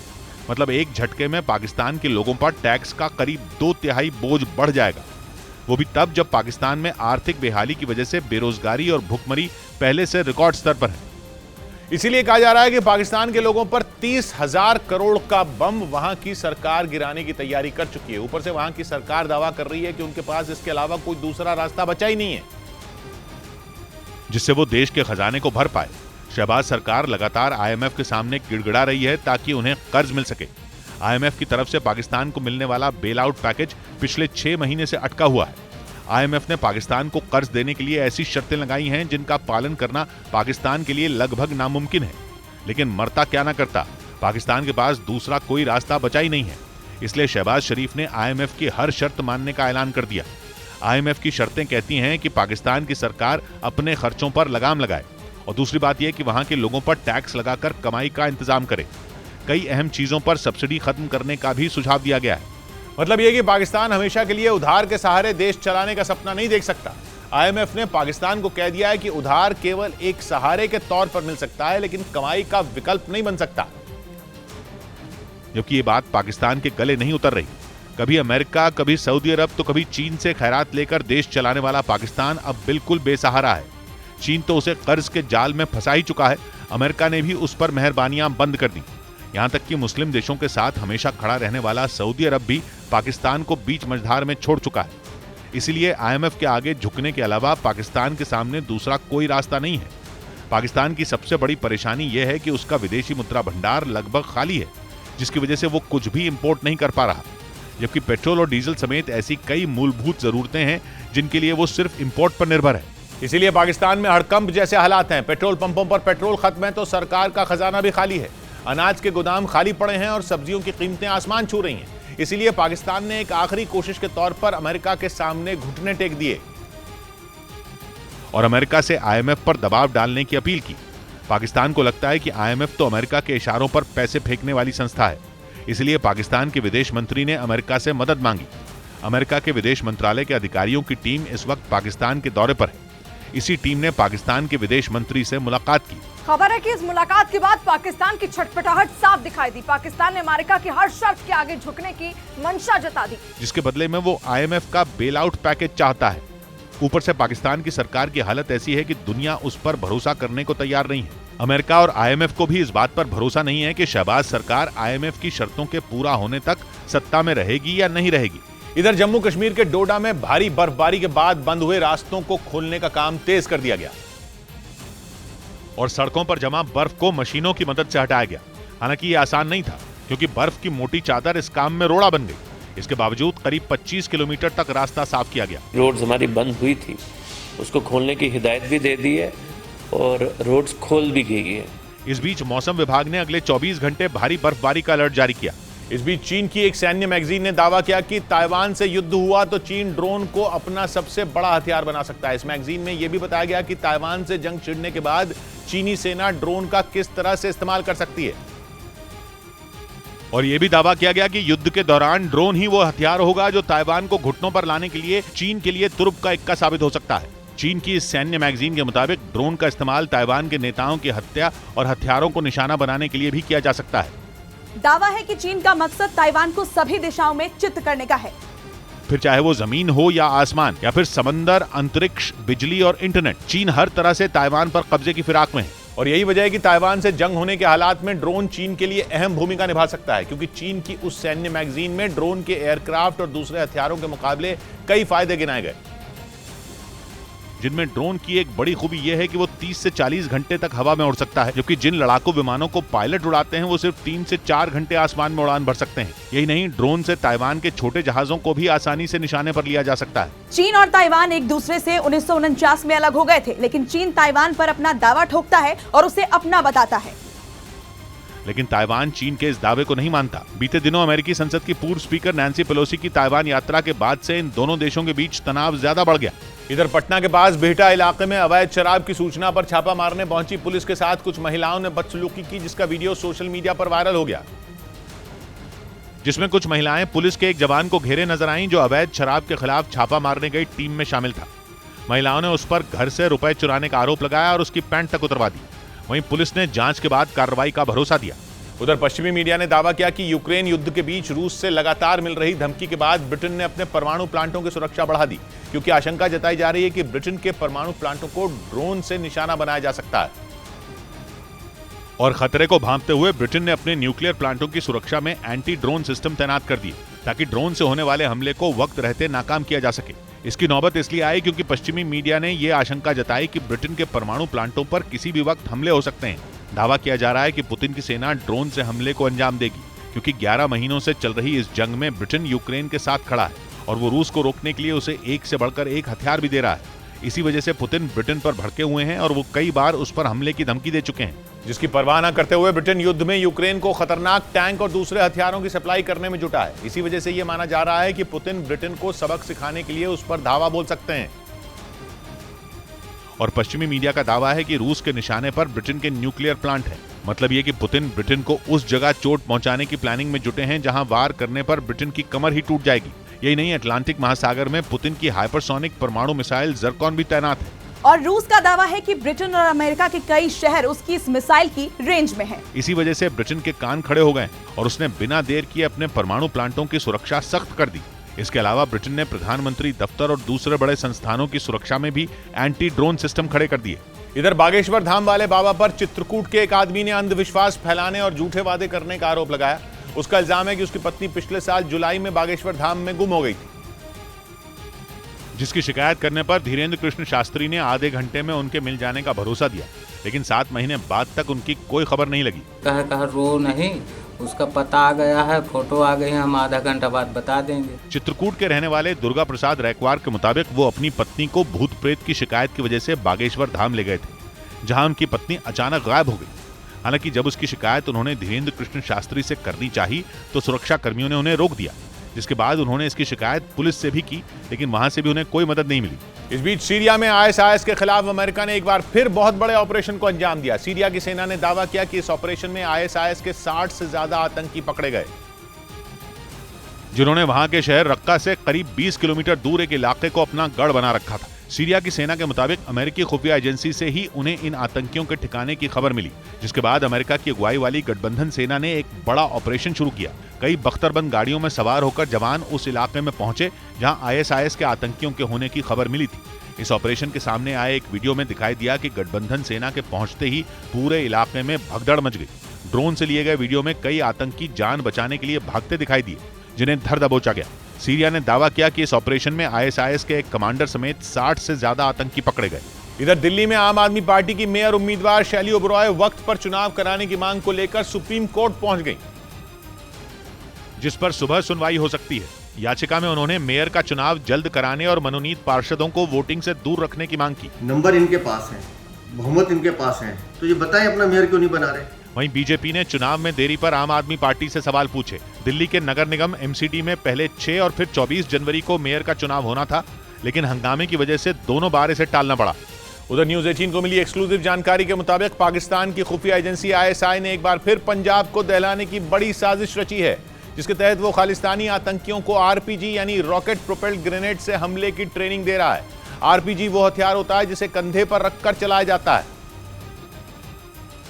मतलब एक झटके में पाकिस्तान के लोगों पर टैक्स का करीब 2/3 बोझ बढ़ जाएगा। वो भी तब जब पाकिस्तान में आर्थिक बेहाली की वजह से बेरोजगारी और भुखमरी पहले से रिकॉर्ड स्तर पर है। इसीलिए कहा जा रहा है कि पाकिस्तान के लोगों पर 30,000 करोड़ का बम वहां की सरकार गिराने की तैयारी कर चुकी है। ऊपर से वहां की सरकार दावा कर रही है कि उनके पास इसके अलावा कोई दूसरा रास्ता बचा ही नहीं है जिससे वो देश के खजाने को भर पाए। शहबाज सरकार लगातार आईएमएफ के सामने गिड़गिड़ा रही है ताकि उन्हें कर्ज मिल सके। आईएमएफ की तरफ से पाकिस्तान को मिलने वाला बेल आउट पैकेज पिछले 6 महीने से अटका हुआ है। आईएमएफ ने पाकिस्तान को कर्ज देने के लिए ऐसी शर्तें लगाई हैं जिनका पालन करना पाकिस्तान के लिए लगभग नामुमकिन है। लेकिन मरता क्या ना करता, पाकिस्तान के पास दूसरा कोई रास्ता बचा ही नहीं है। इसलिए शहबाज शरीफ ने आईएमएफ की हर शर्त मानने का ऐलान कर दिया। आईएमएफ की शर्तें कहती हैं कि पाकिस्तान की सरकार अपने खर्चों पर लगाम लगाए और दूसरी बात यह कि वहां के लोगों पर टैक्स लगाकर कमाई का इंतजाम करे। कई अहम चीजों पर सब्सिडी खत्म करने का भी सुझाव दिया गया है। मतलब यह कि पाकिस्तान हमेशा के लिए उधार के सहारे देश चलाने का सपना नहीं देख सकता। आईएमएफ ने पाकिस्तान को कह दिया है कि उधार केवल एक सहारे के तौर पर मिल सकता है, लेकिन कमाई का विकल्प नहीं बन सकता। जबकि ये बात पाकिस्तान के गले नहीं उतर रही। कभी अमेरिका, कभी सऊदी अरब तो कभी चीन से खैरात लेकर देश चलाने वाला पाकिस्तान अब बिल्कुल बेसहारा है। चीन तो उसे कर्ज के जाल में फंसा ही चुका है। अमेरिका ने भी उस पर मेहरबानियां बंद कर दी। यहां तक कि मुस्लिम देशों के साथ हमेशा खड़ा रहने वाला सऊदी अरब भी पाकिस्तान को बीच मझधार में छोड़ चुका है। इसीलिए आईएमएफ के आगे झुकने के अलावा पाकिस्तान के सामने दूसरा कोई रास्ता नहीं है। पाकिस्तान की सबसे बड़ी परेशानी यह है कि उसका विदेशी मुद्रा भंडार लगभग खाली है, जिसकी वजह से वो कुछ भी इंपोर्ट नहीं कर पा रहा। जबकि पेट्रोल और डीजल समेत ऐसी कई मूलभूत जरूरतें हैं जिनके लिए वो सिर्फ इंपोर्ट पर निर्भर है। इसीलिए पाकिस्तान में हड़कंप जैसे हालात हैं। पेट्रोल पंपों पर पेट्रोल खत्म है तो सरकार का खजाना भी खाली है। अनाज के गोदाम खाली पड़े हैं और सब्जियों की कीमतें आसमान छू रही हैं। इसीलिए पाकिस्तान ने एक आखिरी कोशिश के तौर पर अमेरिका के सामने घुटने टेक दिए और अमेरिका से आईएमएफ पर दबाव डालने की अपील की। पाकिस्तान को लगता है कि आईएमएफ तो अमेरिका के इशारों पर पैसे फेंकने वाली संस्था है। इसलिए पाकिस्तान के विदेश मंत्री ने अमेरिका से मदद मांगी। अमेरिका के विदेश मंत्रालय के अधिकारियों की टीम इस वक्त पाकिस्तान के दौरे पर है। इसी टीम ने पाकिस्तान के विदेश मंत्री से मुलाकात की। खबर है कि इस मुलाकात के बाद पाकिस्तान की छटपटाहट साफ दिखाई दी। पाकिस्तान ने अमेरिका की हर शर्त के आगे झुकने की मंशा जता दी, जिसके बदले में वो आईएमएफ का बेल आउट पैकेज चाहता है। ऊपर से पाकिस्तान की सरकार की हालत ऐसी है कि दुनिया उस पर भरोसा करने को तैयार नहीं है। अमेरिका और आईएमएफ को भी इस बात पर भरोसा नहीं है कि शहबाज सरकार आईएमएफ की शर्तों के पूरा होने तक सत्ता में रहेगी या नहीं रहेगी। इधर जम्मू कश्मीर के डोडा में भारी बर्फबारी के बाद बंद हुए रास्तों को खोलने का काम तेज कर दिया गया और सड़कों पर जमा बर्फ को मशीनों की मदद से हटाया गया। हालांकि ये आसान नहीं था क्योंकि बर्फ की मोटी चादर इस काम में रोड़ा बन गई। इसके बावजूद करीब 25 किलोमीटर तक रास्ता साफ किया गया। रोड्स हमारी बंद हुई थी, उसको खोलने की हिदायत भी दे दी है और रोड्स खोल भी गई है। इस बीच मौसम विभाग ने अगले 24 घंटे भारी बर्फबारी का अलर्ट जारी किया। इस बीच चीन की एक सैन्य मैगजीन ने दावा किया कि ताइवान से युद्ध हुआ तो चीन ड्रोन को अपना सबसे बड़ा हथियार बना सकता है। इस मैगजीन में यह भी बताया गया कि ताइवान से जंग छिड़ने के बाद चीनी सेना ड्रोन का किस तरह से इस्तेमाल कर सकती है और यह भी दावा किया गया कि युद्ध के दौरान ड्रोन ही वो हथियार होगा जो ताइवान को घुटनों पर लाने के लिए चीन के लिए तुरुप का इक्का साबित हो सकता है। चीन की इस सैन्य मैगजीन के मुताबिक ड्रोन का इस्तेमाल ताइवान के नेताओं की हत्या और हथियारों को निशाना बनाने के लिए भी किया जा सकता है। दावा है कि चीन का मकसद ताइवान को सभी दिशाओं में चित्त करने का है, फिर चाहे वो जमीन हो या आसमान या फिर समंदर, अंतरिक्ष, बिजली और इंटरनेट। चीन हर तरह से ताइवान पर कब्जे की फिराक में है और यही वजह है कि ताइवान से जंग होने के हालात में ड्रोन चीन के लिए अहम भूमिका निभा सकता है, क्योंकि चीन की उस सैन्य मैगजीन में ड्रोन के एयरक्राफ्ट और दूसरे हथियारों के मुकाबले कई फायदे गिनाए गए, जिनमें ड्रोन की एक बड़ी खूबी यह है कि वो 30 से 40 घंटे तक हवा में उड़ सकता है, जबकि जिन लड़ाकू विमानों को पायलट उड़ाते हैं वो सिर्फ 3 से 4 घंटे आसमान में उड़ान भर सकते हैं। यही नहीं, ड्रोन से ताइवान के छोटे जहाजों को भी आसानी से निशाने पर लिया जा सकता है। चीन और ताइवान एक दूसरे से 1949 में अलग हो गए थे, लेकिन चीन ताइवान पर अपना दावा ठोकता है और उसे अपना बताता है। लेकिन ताइवान चीन के इस दावे को नहीं मानता। बीते दिनों अमेरिकी संसद की पूर्व स्पीकर नैन्सी पेलोसी की ताइवान यात्रा के बाद से इन दोनों देशों के बीच तनाव ज्यादा बढ़ गया। इधर पटना के पास बिहटा इलाके में अवैध शराब की सूचना पर छापा मारने पहुंची पुलिस के साथ कुछ महिलाओं ने बदसलूकी की, जिसका वीडियो सोशल मीडिया पर वायरल हो गया, जिसमें कुछ महिलाएं पुलिस के एक जवान को घेरे नजर आईं जो अवैध शराब के खिलाफ छापा मारने गई टीम में शामिल था। महिलाओं ने उस पर घर से रुपए चुराने का आरोप लगाया और उसकी पैंट तक उतरवा दी। वहीं पुलिस ने जांच के बाद कार्रवाई का भरोसा दिया। उधर पश्चिमी मीडिया ने दावा किया कि यूक्रेन युद्ध के बीच रूस से लगातार मिल रही धमकी के बाद ब्रिटेन ने अपने परमाणु प्लांटों की सुरक्षा बढ़ा दी, क्योंकि आशंका जताई जा रही है कि ब्रिटेन के परमाणु प्लांटों को ड्रोन से निशाना बनाया जा सकता है। और खतरे को भांपते हुए ब्रिटेन ने अपने न्यूक्लियर प्लांटों की सुरक्षा में एंटी ड्रोन सिस्टम तैनात कर दिए ताकि ड्रोन से होने वाले हमले को वक्त रहते नाकाम किया जा सके। इसकी नौबत इसलिए आई क्योंकि पश्चिमी मीडिया ने यह आशंका जताई कि ब्रिटेन के परमाणु प्लांटों पर किसी भी वक्त हमले हो सकते हैं। दावा किया जा रहा है कि पुतिन की सेना ड्रोन से हमले को अंजाम देगी क्योंकि 11 महीनों से चल रही इस जंग में ब्रिटेन यूक्रेन के साथ खड़ा है और वो रूस को रोकने के लिए उसे एक से बढ़कर एक हथियार भी दे रहा है। इसी वजह से पुतिन ब्रिटेन पर भड़के हुए हैं और वो कई बार उस पर हमले की धमकी दे चुके हैं। जिसकी परवाह न करते हुए ब्रिटेन युद्ध में यूक्रेन को खतरनाक टैंक और दूसरे हथियारों की सप्लाई करने में जुटा है। इसी वजह से यह माना जा रहा है कि पुतिन ब्रिटेन को सबक सिखाने के लिए उस पर धावा बोल सकते हैं। और पश्चिमी मीडिया का दावा है कि रूस के निशाने पर ब्रिटेन के न्यूक्लियर प्लांट है। मतलब ये कि पुतिन ब्रिटेन को उस जगह चोट पहुंचाने की प्लानिंग में जुटे हैं जहां वार करने पर ब्रिटेन की कमर ही टूट जाएगी। यही नहीं, अटलांटिक महासागर में पुतिन की हाइपरसोनिक परमाणु मिसाइल ज़र्कॉन भी तैनात है। और रूस का दावा है कि ब्रिटेन और अमेरिका के कई शहर उसकी इस मिसाइल की रेंज में हैं। इसी वजह से ब्रिटेन के कान खड़े हो गए और उसने बिना देर किए अपने परमाणु प्लांटों की सुरक्षा सख्त कर दी। इसके अलावा ब्रिटेन ने प्रधानमंत्री दफ्तर और दूसरे बड़े संस्थानों की सुरक्षा में भी एंटी ड्रोन सिस्टम खड़े कर दिए। इधर बागेश्वर धाम वाले बाबा पर चित्रकूट के एक आदमी ने अंधविश्वास फैलाने और झूठे वादे करने का आरोप लगाया। उसका इल्जाम है कि उसकी पत्नी पिछले साल जुलाई में बागेश्वर धाम में गुम हो गई थी, जिसकी शिकायत करने पर धीरेन्द्र कृष्ण शास्त्री ने आधे घंटे में उनके मिल जाने का भरोसा दिया, लेकिन 7 महीने बाद तक उनकी कोई खबर नहीं लगी। कहा रो नहीं, उसका पता आ गया है, फोटो आ गई है, हम आधा घंटा बाद बता देंगे। चित्रकूट के रहने वाले दुर्गा प्रसाद रैकवार के मुताबिक वो अपनी पत्नी को भूत प्रेत की शिकायत की वजह से बागेश्वर धाम ले गए थे, जहां उनकी पत्नी अचानक गायब हो गई। हालांकि जब उसकी शिकायत उन्होंने धीरेन्द्र कृष्ण शास्त्री से करनी चाहिए तो सुरक्षा कर्मियों ने उन्हें रोक दिया, जिसके बाद उन्होंने इसकी शिकायत पुलिस से भी की, लेकिन वहां से भी उन्हें कोई मदद नहीं मिली। इस बीच सीरिया में आईएसआईएस के खिलाफ अमेरिका ने एक बार फिर बहुत बड़े ऑपरेशन को अंजाम दिया। सीरिया की सेना ने दावा किया कि इस ऑपरेशन में आईएसआईएस के 60 से ज्यादा आतंकी पकड़े गए, जिन्होंने वहां के शहर रक्का से करीब 20 किलोमीटर दूर एक इलाके को अपना गढ़ बना रखा था। सीरिया की सेना के मुताबिक अमेरिकी खुफिया एजेंसी से ही उन्हें इन आतंकियों के ठिकाने की खबर मिली, जिसके बाद अमेरिका की अगुवाई वाली गठबंधन सेना ने एक बड़ा ऑपरेशन शुरू किया। कई बख्तरबंद गाड़ियों में सवार होकर जवान उस इलाके में पहुंचे जहां आईएसआईएस के आतंकियों के होने की खबर मिली थी। इस ऑपरेशन के सामने आए एक वीडियो में दिखाई दिया कि गठबंधन सेना के पहुंचते ही पूरे इलाके में भगदड़ मच गई। ड्रोन से लिए गए वीडियो में कई आतंकी जान बचाने के लिए भागते दिखाई दिए, जिन्हें धर दबोचा गया। सीरिया ने दावा किया कि इस ऑपरेशन में आईएसआईएस के एक कमांडर समेत 60 से ज्यादा आतंकी पकड़े गए। इधर दिल्ली में आम आदमी पार्टी की मेयर उम्मीदवार शैली ओबरॉय वक्त पर चुनाव कराने की मांग को लेकर सुप्रीम कोर्ट पहुंच गई, जिस पर सुबह सुनवाई हो सकती है। याचिका में उन्होंने मेयर का चुनाव जल्द कराने और मनोनीत पार्षदों को वोटिंग से दूर रखने की मांग की। नंबर इनके पास है, बहुमत इनके पास है, तो ये बताएं अपना मेयर क्यों नहीं बना रहे। वहीं बीजेपी ने चुनाव में देरी पर आम आदमी पार्टी से सवाल पूछे। दिल्ली के नगर निगम एमसीडी में पहले 6 और फिर 24 जनवरी को मेयर का चुनाव होना था, लेकिन हंगामे की वजह से दोनों बार इसे टालना पड़ा। उधर न्यूज 18 को मिली एक्सक्लूसिव जानकारी के मुताबिक पाकिस्तान की खुफिया एजेंसी आईएसआई ने एक बार फिर पंजाब को दहलाने की बड़ी साजिश रची है, जिसके तहत वो खालिस्तानी आतंकियों को आरपीजी यानी रॉकेट प्रोपेल्ड ग्रेनेड से हमले की ट्रेनिंग दे रहा है। आरपीजी वो हथियार होता है जिसे कंधे पर रखकर चलाया जाता है।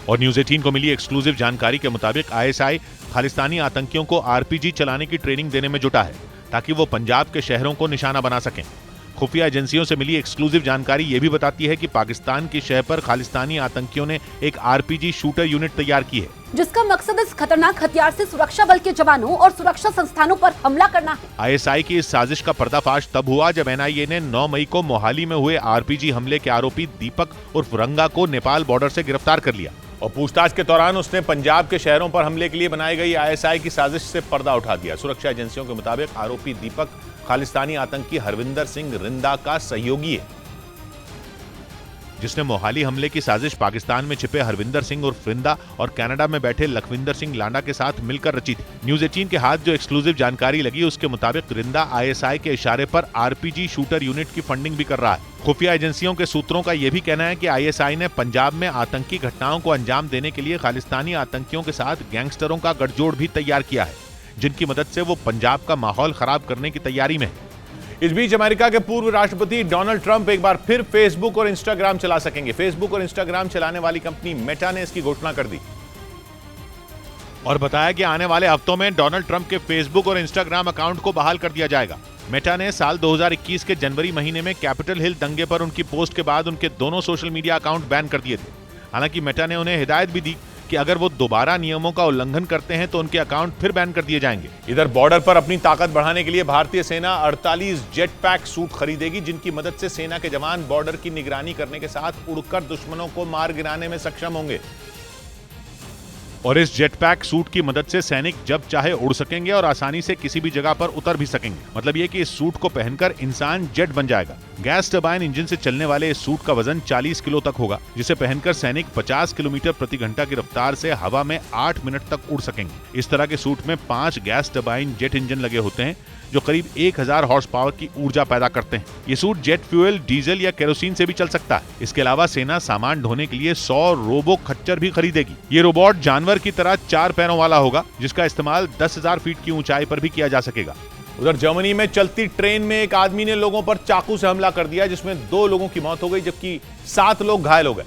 और न्यूज 18 को मिली एक्सक्लूसिव जानकारी के मुताबिक आईएसआई खालिस्तानी आतंकियों को आरपीजी चलाने की ट्रेनिंग देने में जुटा है, ताकि वो पंजाब के शहरों को निशाना बना सकें। खुफिया एजेंसियों से मिली एक्सक्लूसिव जानकारी ये भी बताती है कि पाकिस्तान की शहर पर खालिस्तानी आतंकियों ने एक आरपीजी शूटर यूनिट तैयार की है, जिसका मकसद इस खतरनाक हथियार से सुरक्षा बल के जवानों और सुरक्षा संस्थानों पर हमला करना है। आईएसआई की इस साजिश का पर्दाफाश तब हुआ जब एनआईए ने 9 मई को मोहाली में हुए आरपीजी हमले के आरोपी दीपक उर्फ रंगा को नेपाल बॉर्डर से गिरफ्तार कर लिया और पूछताछ के दौरान उसने पंजाब के शहरों पर हमले के लिए बनाई गई आईएसआई की साजिश से पर्दा उठा दिया। सुरक्षा एजेंसियों के मुताबिक आरोपी दीपक खालिस्तानी आतंकी हरविंदर सिंह रिंदा का सहयोगी है, जिसने मोहाली हमले की साजिश पाकिस्तान में छिपे हरविंदर सिंह उर्फ रिंदा और कनाडा में बैठे लखविंदर सिंह लांडा के साथ मिलकर रची थी। न्यूज 18 के हाथ जो एक्सक्लूसिव जानकारी लगी उसके मुताबिक रिंदा आईएसआई के इशारे पर आरपीजी शूटर यूनिट की फंडिंग भी कर रहा है। खुफिया एजेंसियों के सूत्रों का यह भी कहना है कि आईएसआई ने पंजाब में आतंकी घटनाओं को अंजाम देने के लिए खालिस्तानी आतंकियों के साथ गैंगस्टरों का गठजोड़ भी तैयार किया है, जिनकी मदद से वो पंजाब का माहौल खराब करने की तैयारी में है। इस बीच अमेरिका के पूर्व राष्ट्रपति डोनाल्ड ट्रंप एक बार फिर फेसबुक और इंस्टाग्राम चला सकेंगे। फेसबुक और इंस्टाग्राम चलाने वाली कंपनी मेटा ने इसकी घोषणा कर दी और बताया कि आने वाले हफ्तों में डोनाल्ड ट्रंप के फेसबुक और इंस्टाग्राम अकाउंट को बहाल कर दिया जाएगा। मेटा ने साल 2021 के जनवरी महीने में कैपिटल हिल दंगे पर उनकी पोस्ट के बाद उनके दोनों सोशल मीडिया अकाउंट बैन कर दिए थे। हालांकि मेटा ने उन्हें हिदायत भी दी कि अगर वो दोबारा नियमों का उल्लंघन करते हैं तो उनके अकाउंट फिर बैन कर दिए जाएंगे। इधर बॉर्डर पर अपनी ताकत बढ़ाने के लिए भारतीय सेना 48 जेट पैक सूट खरीदेगी, जिनकी मदद से सेना के जवान बॉर्डर की निगरानी करने के साथ उड़कर दुश्मनों को मार गिराने में सक्षम होंगे। और इस जेट पैक सूट की मदद से सैनिक जब चाहे उड़ सकेंगे और आसानी से किसी भी जगह पर उतर भी सकेंगे। मतलब ये कि इस सूट को पहनकर इंसान जेट बन जाएगा। गैस टरबाइन इंजन से चलने वाले इस सूट का वजन 40 किलो तक होगा, जिसे पहनकर सैनिक 50 किलोमीटर प्रति घंटा की रफ्तार से हवा में 8 मिनट तक उड़ सकेंगे। इस तरह के सूट में 5 गैस टरबाइन जेट इंजन लगे होते हैं जो करीब 1000 हॉर्स पावर की ऊर्जा पैदा करते हैं। ये सूट जेट फ्यूल, डीजल या केरोसिन से भी चल सकता है। इसके अलावा सेना सामान ढोने के लिए 100 रोबो खच्चर भी खरीदेगी। ये रोबोट जानवर की तरह 4 पैरों वाला होगा, जिसका इस्तेमाल 10,000 फीट की ऊंचाई पर भी किया जा सकेगा। उधर जर्मनी में चलती ट्रेन में एक आदमी ने लोगों पर चाकू से हमला कर दिया, जिसमें 2 लोगों की मौत हो गई जबकि 7 लोग घायल हो गए,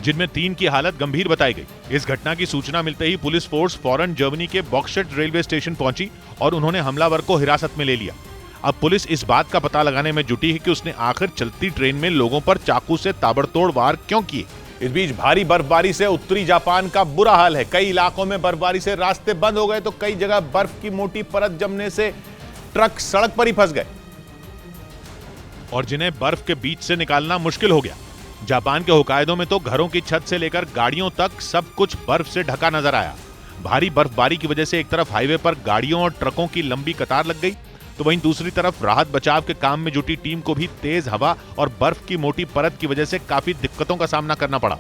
जिनमें 3 की हालत गंभीर बताई गई। इस घटना की सूचना मिलते ही पुलिस फोर्स फौरन जर्मनी के बॉक्सशेट रेलवे स्टेशन पहुंची और उन्होंने हमलावर को हिरासत में ले लिया। अब पुलिस इस बात का पता लगाने में जुटी है कि उसने आखिर चलती ट्रेन में लोगों पर चाकू से ताबड़तोड़ वार क्यों किए। इस बीच भारी बर्फबारी से उत्तरी जापान का बुरा हाल है। कई इलाकों में बर्फबारी से रास्ते बंद हो गए तो कई जगह बर्फ की मोटी परत जमने से ट्रक सड़क पर ही फंस गए और जिन्हें बर्फ के बीच से निकालना मुश्किल हो गया। जापान के होकाइडो में तो घरों की छत से लेकर गाड़ियों तक सब कुछ बर्फ से ढका नजर आया। भारी बर्फबारी की वजह से एक तरफ हाईवे पर गाड़ियों और ट्रकों की लंबी कतार लग गई, तो वहीं दूसरी तरफ राहत बचाव के काम में जुटी टीम को भी तेज हवा और बर्फ की मोटी परत की वजह से काफी दिक्कतों का सामना करना पड़ा।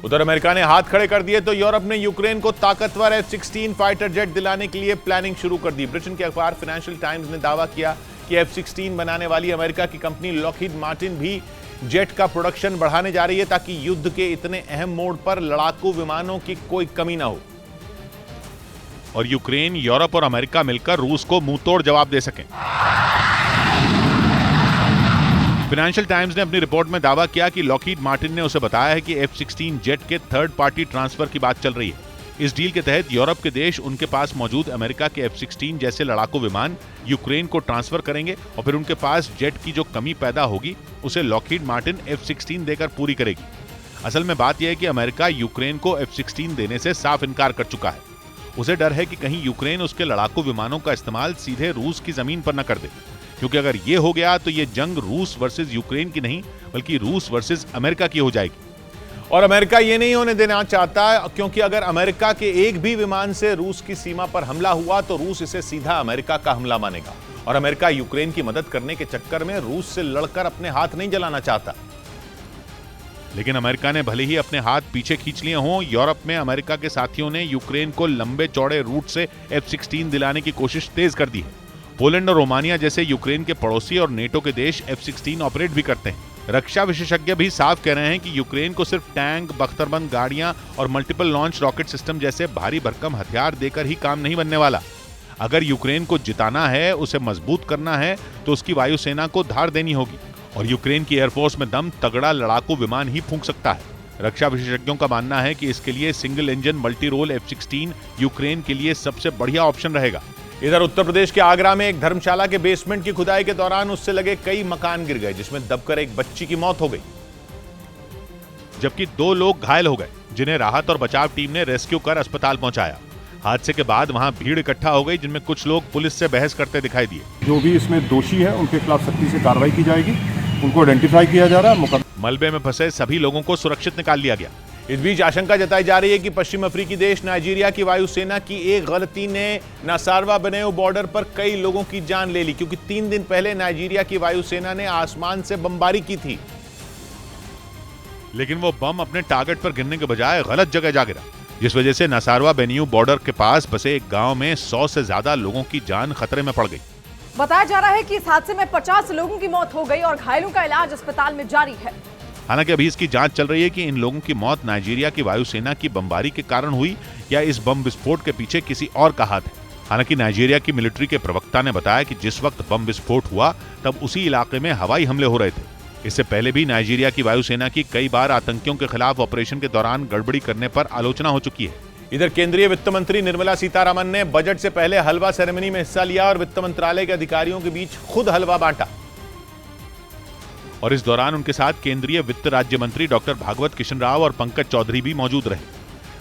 उधर अमेरिका ने हाथ खड़े कर दिए तो यूरोप ने यूक्रेन को ताकतवर F-16 फाइटर जेट दिलाने के लिए प्लानिंग शुरू कर दी। ब्रिटेन के अखबार फाइनेंशियल टाइम्स ने दावा किया कि F-16 बनाने वाली अमेरिका की कंपनी लॉकहीड मार्टिन भी जेट का प्रोडक्शन बढ़ाने जा रही है ताकि युद्ध के इतने अहम मोड़ पर लड़ाकू विमानों की कोई कमी ना हो और यूक्रेन, यूरोप और अमेरिका मिलकर रूस को मुंहतोड़ जवाब दे सकें। फाइनेंशियल टाइम्स ने अपनी रिपोर्ट में दावा किया कि लॉकहीड मार्टिन ने उसे बताया है कि F-16 जेट के थर्ड पार्टी ट्रांसफर की बात चल रही है। इस डील के तहत यूरोप के देश उनके पास मौजूद अमेरिका के F-16 जैसे लड़ाकू विमान यूक्रेन को ट्रांसफर करेंगे और फिर उनके पास जेट की जो कमी पैदा होगी उसे लॉकहीड मार्टिन F-16 देकर पूरी करेगी। असल में बात यह है कि अमेरिका यूक्रेन को F-16 देने से साफ इनकार कर चुका है। उसे डर है कि कहीं यूक्रेन उसके लड़ाकू विमानों का इस्तेमाल सीधे रूस की जमीन पर न कर दे, क्योंकि अगर ये हो गया तो ये जंग रूस वर्सेस यूक्रेन की नहीं बल्कि रूस वर्सेस अमेरिका की हो जाएगी। और अमेरिका ये नहीं होने देना चाहता, क्योंकि अगर अमेरिका के एक भी विमान से रूस की सीमा पर हमला हुआ तो रूस इसे सीधा अमेरिका का हमला मानेगा और अमेरिका यूक्रेन की मदद करने के चक्कर में रूस से लड़कर अपने हाथ नहीं जलाना चाहता। लेकिन अमेरिका ने भले ही अपने हाथ पीछे खींच लिए हों, यूरोप में अमेरिका के साथियों ने यूक्रेन को लंबे चौड़े रूट से F-16 दिलाने की कोशिश तेज कर दी है। पोलैंड और रोमानिया जैसे यूक्रेन के पड़ोसी और नेटो के देश F-16 ऑपरेट भी करते हैं। रक्षा विशेषज्ञ भी साफ कह रहे हैं कि यूक्रेन को सिर्फ टैंक, बख्तरबंद गाड़ियां और मल्टीपल लॉन्च रॉकेट सिस्टम जैसे भारी भरकम हथियार देकर ही काम नहीं बनने वाला। अगर यूक्रेन को जिताना है, उसे मजबूत करना है, तो उसकी वायुसेना को धार देनी होगी और यूक्रेन की एयरफोर्स में दम तगड़ा लड़ाकू विमान ही फूंक सकता है। रक्षा विशेषज्ञों का मानना है कि इसके लिए single engine multi role F-16 Ukraine के लिए सबसे बढ़िया ऑप्शन रहेगा। इधर उत्तर प्रदेश के आगरा में एक धर्मशाला के बेसमेंट की खुदाई के दौरान उससे लगे कई मकान गिर गए, जिसमें दबकर एक बच्ची की मौत हो गई जबकि 2 लोग घायल हो गए, जिन्हें राहत और बचाव टीम ने रेस्क्यू कर अस्पताल पहुंचाया। हादसे के बाद वहां भीड़ इकट्ठा हो गई, जिनमें कुछ लोग पुलिस से बहस करते दिखाई दिए। जो भी इसमें दोषी है उनके खिलाफ सख्ती से कार्रवाई की जाएगी, उनको आइडेंटिफाई किया जा रहा है। मलबे में फंसे सभी लोगों को सुरक्षित निकाल लिया गया। इस बीच आशंका जताई जा रही है कि पश्चिम अफ्रीकी देश नाइजीरिया की वायुसेना की एक गलती ने नासारवा बनेऊ बॉर्डर पर कई लोगों की जान ले ली, क्योंकि 3 दिन पहले नाइजीरिया की वायुसेना ने आसमान से बमबारी की थी, लेकिन वो बम अपने टारगेट पर गिरने के बजाय गलत जगह जा गिरा, जिस वजह से नासारवा बेनियू बॉर्डर के पास बसे एक गांव में 100 से ज्यादा लोगों की जान खतरे में पड़ गई। बताया जा रहा है कि इस हादसे में 50 लोगों की मौत हो गई और घायलों का इलाज अस्पताल में जारी है। हालांकि अभी इसकी जांच चल रही है कि इन लोगों की मौत नाइजीरिया की वायुसेना की बमबारी के कारण हुई या इस बम विस्फोट के पीछे किसी और का हाथ है। हालांकि नाइजीरिया की मिलिट्री के प्रवक्ता ने बताया कि जिस वक्त बम विस्फोट हुआ तब उसी इलाके में हवाई हमले हो रहे थे। इससे पहले भी नाइजीरिया की वायुसेना की कई बार आतंकियों के खिलाफ ऑपरेशन के दौरान गड़बड़ी करने पर आलोचना हो चुकी है। इधर केंद्रीय वित्त मंत्री निर्मला सीतारमण ने बजट से पहले हलवा सेरेमनी में हिस्सा लिया और वित्त मंत्रालय के अधिकारियों के बीच खुद हलवा बांटा। और इस दौरान उनके साथ केंद्रीय वित्त राज्य मंत्री डॉक्टर भागवत कृष्ण राव और पंकज चौधरी भी मौजूद रहे।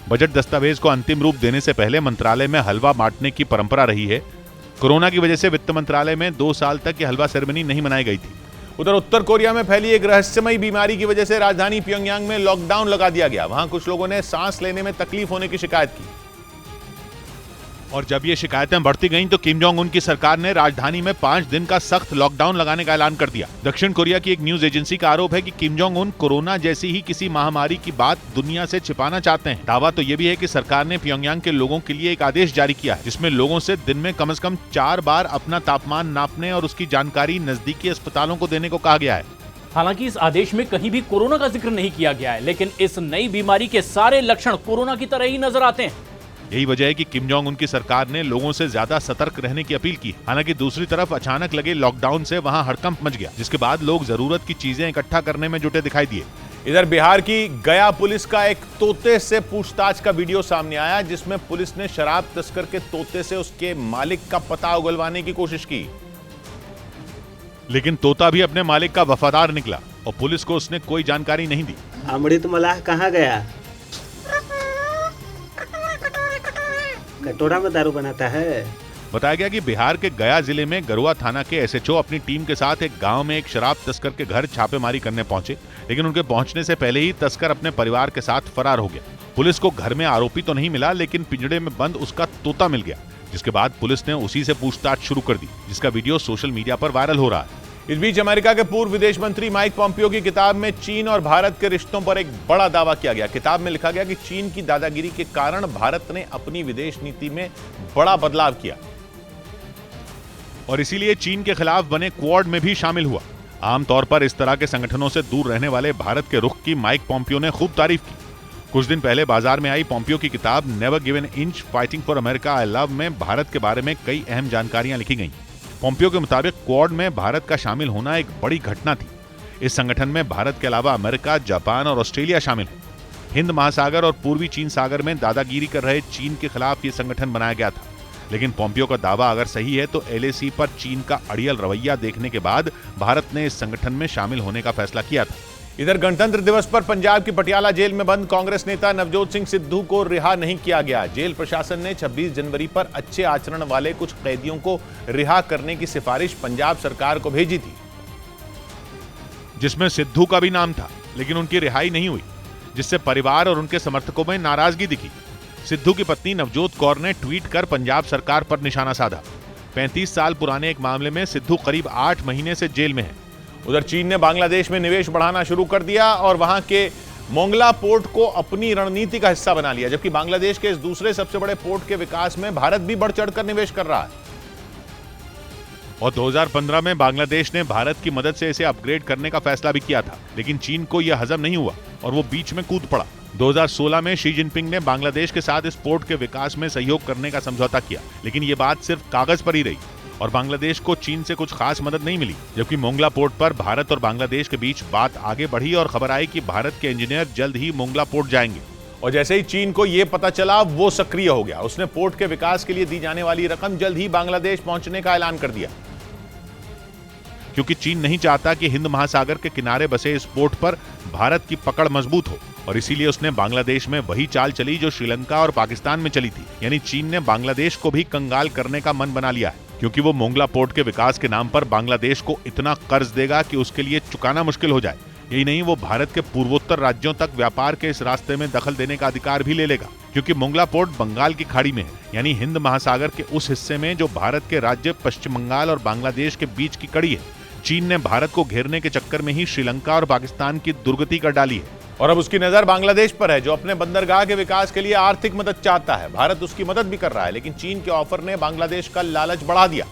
बजट दस्तावेज को अंतिम रूप देने से पहले मंत्रालय में हलवा बांटने की परंपरा रही है। कोरोना की वजह से वित्त मंत्रालय में 2 साल तक ये हलवा सेरेमनी नहीं मनाई गई थी। उधर उत्तर कोरिया में फैली एक रहस्यमयी बीमारी की वजह से राजधानी प्योंगयांग में लॉकडाउन लगा दिया गया। वहां कुछ लोगों ने सांस लेने में तकलीफ होने की शिकायत की और जब ये शिकायतें बढ़ती गईं तो किम जोंग उन की सरकार ने राजधानी में 5 दिन का सख्त लॉकडाउन लगाने का ऐलान कर दिया। दक्षिण कोरिया की एक न्यूज एजेंसी का आरोप है कि किम जोंग उन कोरोना जैसी ही किसी महामारी की बात दुनिया से छिपाना चाहते हैं। दावा तो ये भी है कि सरकार ने प्योंगयांग के लोगों के लिए एक आदेश जारी किया है जिसमें लोगों से दिन में कम से कम 4 बार अपना तापमान नापने और उसकी जानकारी नजदीकी अस्पतालों को देने को कहा गया है। हालांकि इस आदेश में कहीं भी कोरोना का जिक्र नहीं किया गया है, लेकिन इस नई बीमारी के सारे लक्षण कोरोना की तरह ही नजर आते हैं। यही वजह है कि किम जोंग उनकी सरकार ने लोगों से ज्यादा सतर्क रहने की अपील की। हालांकि दूसरी तरफ अचानक लगे लॉकडाउन से वहां हड़कंप मच गया, जिसके बाद लोग जरूरत की चीजें इकट्ठा करने में जुटे दिखाई दिए। इधर बिहार की गया पुलिस का एक तोते से पूछताछ का वीडियो सामने आया जिसमें पुलिस ने शराब तस्कर के तोते से उसके मालिक का पता उगलवाने की कोशिश की, लेकिन तोता भी अपने मालिक का वफादार निकला और पुलिस को उसने कोई जानकारी नहीं दी। अमृत मलाह कहाँ गया? कटोरा में दारू बनाता है। बताया गया कि बिहार के गया जिले में गरुआ थाना के एसएचओ अपनी टीम के साथ एक गांव में एक शराब तस्कर के घर छापेमारी करने पहुंचे, लेकिन उनके पहुंचने से पहले ही तस्कर अपने परिवार के साथ फरार हो गया। पुलिस को घर में आरोपी तो नहीं मिला, लेकिन पिंजड़े में बंद उसका तोता मिल गया, जिसके बाद पुलिस ने उसी से पूछताछ शुरू कर दी, जिसका वीडियो सोशल मीडिया पर वायरल हो रहा है। इस बीच अमेरिका के पूर्व विदेश मंत्री माइक पॉम्पियो की किताब में चीन और भारत के रिश्तों पर एक बड़ा दावा किया गया। किताब में लिखा गया कि चीन की दादागिरी के कारण भारत ने अपनी विदेश नीति में बड़ा बदलाव किया और इसीलिए चीन के खिलाफ बने क्वाड में भी शामिल हुआ। आमतौर पर इस तरह के संगठनों से दूर रहने वाले भारत के रुख की माइक पॉम्पियो ने खूब तारीफ की। कुछ दिन पहले बाजार में आई पॉम्पियो की किताब never give an inch fighting for America I love में भारत के बारे में कई अहम जानकारियां लिखी गई। पॉम्पियो के मुताबिक क्वाड में भारत का शामिल होना एक बड़ी घटना थी। इस संगठन में भारत के अलावा अमेरिका, जापान और ऑस्ट्रेलिया शामिल है। हिंद महासागर और पूर्वी चीन सागर में दादागिरी कर रहे चीन के खिलाफ ये संगठन बनाया गया था। लेकिन पॉम्पियो का दावा अगर सही है तो एलएसी पर चीन का अड़ियल रवैया देखने के बाद भारत ने इस संगठन में शामिल होने का फैसला किया था। इधर गणतंत्र दिवस पर पंजाब की पटियाला जेल में बंद कांग्रेस नेता नवजोत सिंह सिद्धू को रिहा नहीं किया गया। जेल प्रशासन ने 26 जनवरी पर अच्छे आचरण वाले कुछ कैदियों को रिहा करने की सिफारिश पंजाब सरकार को भेजी थी, जिसमें सिद्धू का भी नाम था, लेकिन उनकी रिहाई नहीं हुई, जिससे परिवार और उनके समर्थकों में नाराजगी दिखी। सिद्धू की पत्नी नवजोत कौर ने ट्वीट कर पंजाब सरकार पर निशाना साधा। 35 साल पुराने एक मामले में सिद्धू करीब 8 महीने से जेल में है। उधर चीन ने बांग्लादेश में निवेश बढ़ाना शुरू कर दिया और वहां के मोंगला पोर्ट को अपनी रणनीति का हिस्सा बना लिया, जबकि बांग्लादेश के इस दूसरे सबसे बड़े पोर्ट के विकास में भारत भी बढ़ चढ़कर निवेश कर रहा है। और 2015 में बांग्लादेश ने भारत की मदद से इसे अपग्रेड करने का फैसला भी किया था, लेकिन चीन को यह हजम नहीं हुआ और वो बीच में कूद पड़ा। 2016 में शी जिनपिंग ने बांग्लादेश के साथ इस पोर्ट के विकास में सहयोग करने का समझौता किया, लेकिन ये बात सिर्फ कागज पर ही रही और बांग्लादेश को चीन से कुछ खास मदद नहीं मिली। जबकि मोंगला पोर्ट पर भारत और बांग्लादेश के बीच बात आगे बढ़ी और खबर आई कि भारत के इंजीनियर जल्द ही मोंगला पोर्ट जाएंगे। और जैसे ही चीन को यह पता चला वो सक्रिय हो गया। उसने पोर्ट के विकास के लिए दी जाने वाली रकम जल्द ही बांग्लादेश पहुंचने का ऐलान कर दिया, क्योंकि चीन नहीं चाहता कि हिंद महासागर के किनारे बसे इस पोर्ट पर भारत की पकड़ मजबूत हो और इसीलिए उसने बांग्लादेश में वही चाल चली जो श्रीलंका और पाकिस्तान में चली थी। यानी चीन ने बांग्लादेश को भी कंगाल करने का मन बना लिया है, क्योंकि वो मोंगला पोर्ट के विकास के नाम पर बांग्लादेश को इतना कर्ज देगा कि उसके लिए चुकाना मुश्किल हो जाए। यही नहीं, वो भारत के पूर्वोत्तर राज्यों तक व्यापार के इस रास्ते में दखल देने का अधिकार भी ले लेगा, क्योंकि मोंगला पोर्ट बंगाल की खाड़ी में है, यानी हिंद महासागर के उस हिस्से में जो भारत के राज्य पश्चिम बंगाल और बांग्लादेश के बीच की कड़ी है। चीन ने भारत को घेरने के चक्कर में ही श्रीलंका और पाकिस्तान की दुर्गति कर डाली है और अब उसकी नजर बांग्लादेश पर है, जो अपने बंदरगाह के विकास के लिए आर्थिक मदद चाहता है। भारत उसकी मदद भी कर रहा है, लेकिन चीन के ऑफर ने बांग्लादेश का लालच बढ़ा दिया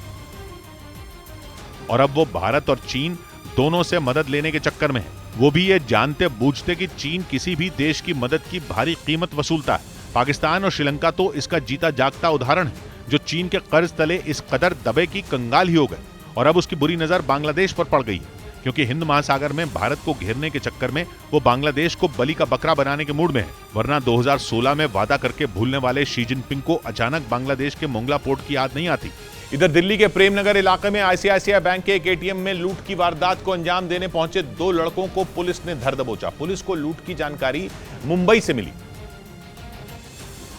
और अब वो भारत और चीन दोनों से मदद लेने के चक्कर में है। वो भी ये जानते बूझते कि चीन किसी भी देश की मदद की भारी कीमत वसूलता है। पाकिस्तान और श्रीलंका तो इसका जीता जागता उदाहरण है, जो चीन के कर्ज तले इस कदर दबे की कंगाल ही हो गए और अब उसकी बुरी नजर बांग्लादेश पर पड़ गई है, क्योंकि हिंद महासागर में भारत को घेरने के चक्कर में वो बांग्लादेश को बलि का बकरा बनाने के मूड में है। वरना 2016 में वादा करके भूलने वाले शी जिनपिंग को अचानक बांग्लादेश के मोंगला पोर्ट की याद नहीं आती। इधर दिल्ली के प्रेमनगर इलाके में आईसीआईसीआई बैंक के एक एटीएम में लूट की वारदात को अंजाम देने पहुंचे 2 लड़कों को पुलिस ने धर दबोचा। पुलिस को लूट की जानकारी मुंबई से मिली,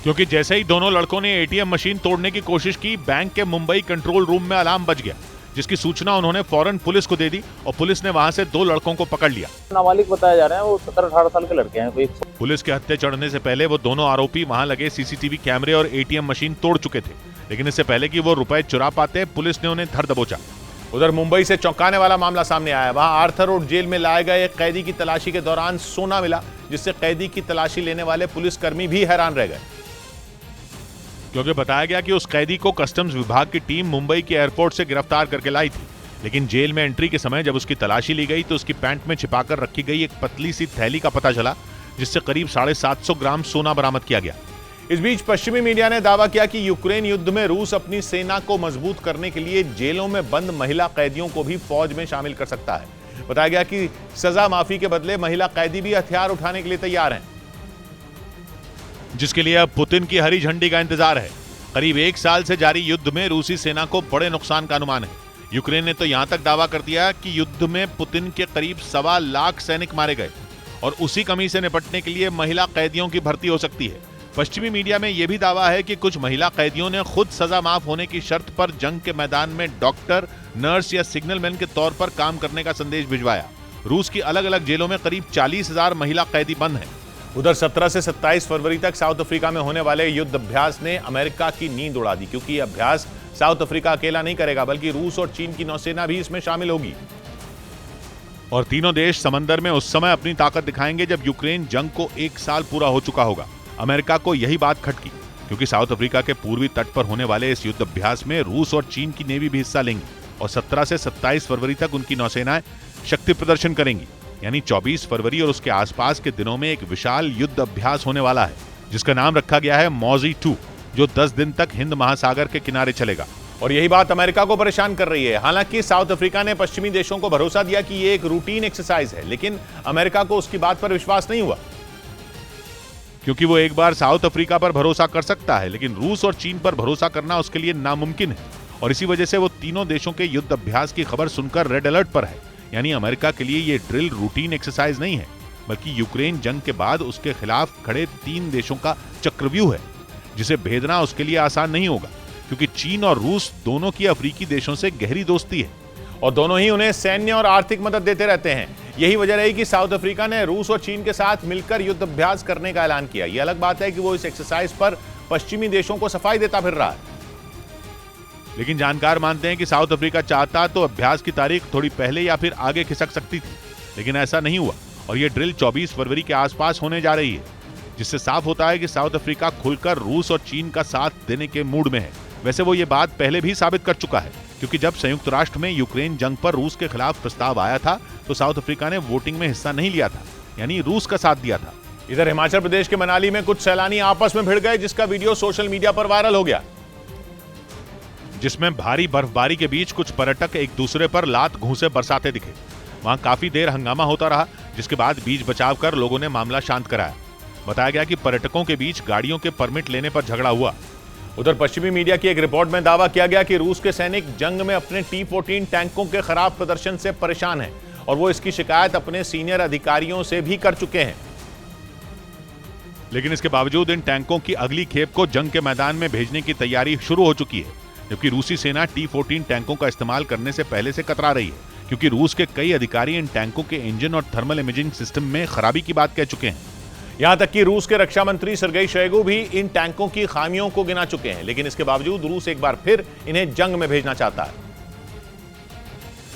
क्योंकि जैसे ही दोनों लड़कों ने एटीएम मशीन तोड़ने की कोशिश की, बैंक के मुंबई कंट्रोल रूम में अलार्म बज गया, जिसकी सूचना उन्होंने फौरन पुलिस को दे दी और पुलिस ने वहां से 2 लड़कों को पकड़ लिया। नाबालिग बताया जा रहा है, वो 17-18 साल के लड़के हैं। कोई पुलिस के हत्थे चढ़ने से पहले वो दोनों आरोपी वहां लगे सीसीटीवी कैमरे और एटीएम मशीन तोड़ चुके थे, लेकिन इससे पहले कि वो रुपए चुरा पाते, पुलिस ने उन्हें धर दबोचा। उधर मुंबई से चौंकाने वाला मामला सामने आया। वहां आर्थर रोड जेल में लाए गए एक कैदी की तलाशी के दौरान सोना मिला, जिससे कैदी की तलाशी लेने वाले पुलिसकर्मी भी हैरान रह गए, क्योंकि बताया गया कि उस कैदी को कस्टम्स विभाग की टीम मुंबई के एयरपोर्ट से गिरफ्तार करके लाई थी, लेकिन जेल में एंट्री के समय जब उसकी तलाशी ली गई तो उसकी पैंट में छिपाकर रखी गई एक पतली सी थैली का पता चला, जिससे करीब 750 ग्राम सोना बरामद किया गया। इस बीच पश्चिमी मीडिया ने दावा किया कि यूक्रेन युद्ध में रूस अपनी सेना को मजबूत करने के लिए जेलों में बंद महिला कैदियों को भी फौज में शामिल कर सकता है। बताया गया कि सजा माफी के बदले महिला कैदी भी हथियार उठाने के लिए तैयार हैं, जिसके लिए अब पुतिन की हरी झंडी का इंतजार है। करीब 1 साल से जारी युद्ध में रूसी सेना को बड़े नुकसान का अनुमान है। यूक्रेन ने तो यहां तक दावा कर दिया कि युद्ध में पुतिन के करीब 1.25 लाख सैनिक मारे गए और उसी कमी से निपटने के लिए महिला कैदियों की भर्ती हो सकती है। पश्चिमी मीडिया में यह भी दावा है कि कुछ महिला कैदियों ने खुद सजा माफ होने की शर्त पर जंग के मैदान में डॉक्टर, नर्स या सिग्नलमैन के तौर पर काम करने का संदेश भिजवाया। रूस की अलग अलग जेलों में करीब 40,000 महिला कैदी बंद हैं। उधर 17 से 27 फरवरी तक साउथ अफ्रीका में होने वाले युद्ध अभ्यास ने अमेरिका की नींद उड़ा दी, क्योंकि यह अभ्यास साउथ अफ्रीका अकेला नहीं करेगा, बल्कि रूस और चीन की नौसेना भी इसमें शामिल होगी। और तीनों देश समंदर में उस समय अपनी ताकत दिखाएंगे जब यूक्रेन जंग को 1 साल पूरा हो चुका होगा। अमेरिका को यही बात खटकी, क्योंकि साउथ अफ्रीका के पूर्वी तट पर होने वाले इस युद्ध अभ्यास में रूस और चीन की नेवी भी हिस्सा लेंगी और 17 से 27 फरवरी तक उनकी नौसेनाएं शक्ति प्रदर्शन करेंगी। यानी 24 फरवरी और उसके आसपास के दिनों में एक विशाल युद्ध अभ्यास होने वाला है, जिसका नाम रखा गया है मौजी 2, जो 10 दिन तक हिंद महासागर के किनारे चलेगा। और यही बात अमेरिका को परेशान कर रही है। हालांकि साउथ अफ्रीका ने पश्चिमी देशों को भरोसा दिया कि यह एक रूटीन एक्सरसाइज है, लेकिन अमेरिका को उसकी बात पर विश्वास नहीं हुआ, क्योंकि वो एक बार साउथ अफ्रीका पर भरोसा कर सकता है, लेकिन रूस और चीन पर भरोसा करना उसके लिए नामुमकिन है। और इसी वजह से वो तीनों देशों के युद्ध अभ्यास की खबर सुनकर रेड अलर्ट पर है। यानी अमेरिका के लिए ये ड्रिल रूटीन एक्सरसाइज नहीं है, बल्कि यूक्रेन जंग के बाद उसके खिलाफ खड़े 3 देशों का चक्रव्यूह है, जिसे भेदना उसके लिए आसान नहीं होगा, क्योंकि चीन और रूस दोनों की अफ्रीकी देशों से गहरी दोस्ती है और दोनों ही उन्हें सैन्य और आर्थिक मदद देते रहते हैं। यही वजह रही कि साउथ अफ्रीका ने रूस और चीन के साथ मिलकर युद्ध अभ्यास करने का ऐलान किया। यह अलग बात है कि वो इस एक्सरसाइज पर पश्चिमी देशों को सफाई देता फिर रहा है, लेकिन जानकार मानते हैं कि साउथ अफ्रीका चाहता तो अभ्यास की तारीख थोड़ी पहले या फिर आगे खिसक सकती थी, लेकिन ऐसा नहीं हुआ और यह ड्रिल 24 फरवरी के आसपास होने जा रही है, जिससे साफ होता है कि साउथ अफ्रीका खुलकर रूस और चीन का साथ देने के मूड में है। वैसे वो ये बात पहले भी साबित कर चुका है, क्योंकि जब संयुक्त राष्ट्र में यूक्रेन जंग पर रूस के खिलाफ प्रस्ताव आया था तो साउथ अफ्रीका ने वोटिंग में हिस्सा नहीं लिया था, यानी रूस का साथ दिया था। इधर हिमाचल प्रदेश के मनाली में कुछ सैलानी आपस में भिड़ गए, जिसका वीडियो सोशल मीडिया पर वायरल हो गया, जिसमें भारी बर्फबारी के बीच कुछ पर्यटक एक दूसरे पर लात घूंसे बरसाते दिखे। वहां काफी देर हंगामा होता रहा, जिसके बाद बीच बचाव कर लोगों ने मामला शांत कराया। बताया गया कि पर्यटकों के बीच गाड़ियों के परमिट लेने पर झगड़ा हुआ। उधर पश्चिमी मीडिया की एक रिपोर्ट में दावा किया गया कि रूस के सैनिक जंग में अपने T-14 टैंकों के खराब प्रदर्शन से परेशान हैं और वो इसकी शिकायत अपने सीनियर अधिकारियों से भी कर चुके हैं। लेकिन इसके बावजूद इन टैंकों की अगली खेप को जंग के मैदान में भेजने की तैयारी शुरू हो चुकी है, जबकि रूसी सेना T-14 टैंकों का इस्तेमाल करने से पहले से कतरा रही है, क्योंकि रूस के कई अधिकारी इन टैंकों के इंजन और थर्मल इमेजिंग सिस्टम में खराबी की बात कह चुके हैं। यहां तक कि रूस के रक्षा मंत्री सर्गेई शोइगु भी इन टैंकों की खामियों को गिना चुके हैं, लेकिन इसके बावजूद रूस एक बार फिर इन्हें जंग में भेजना चाहता है।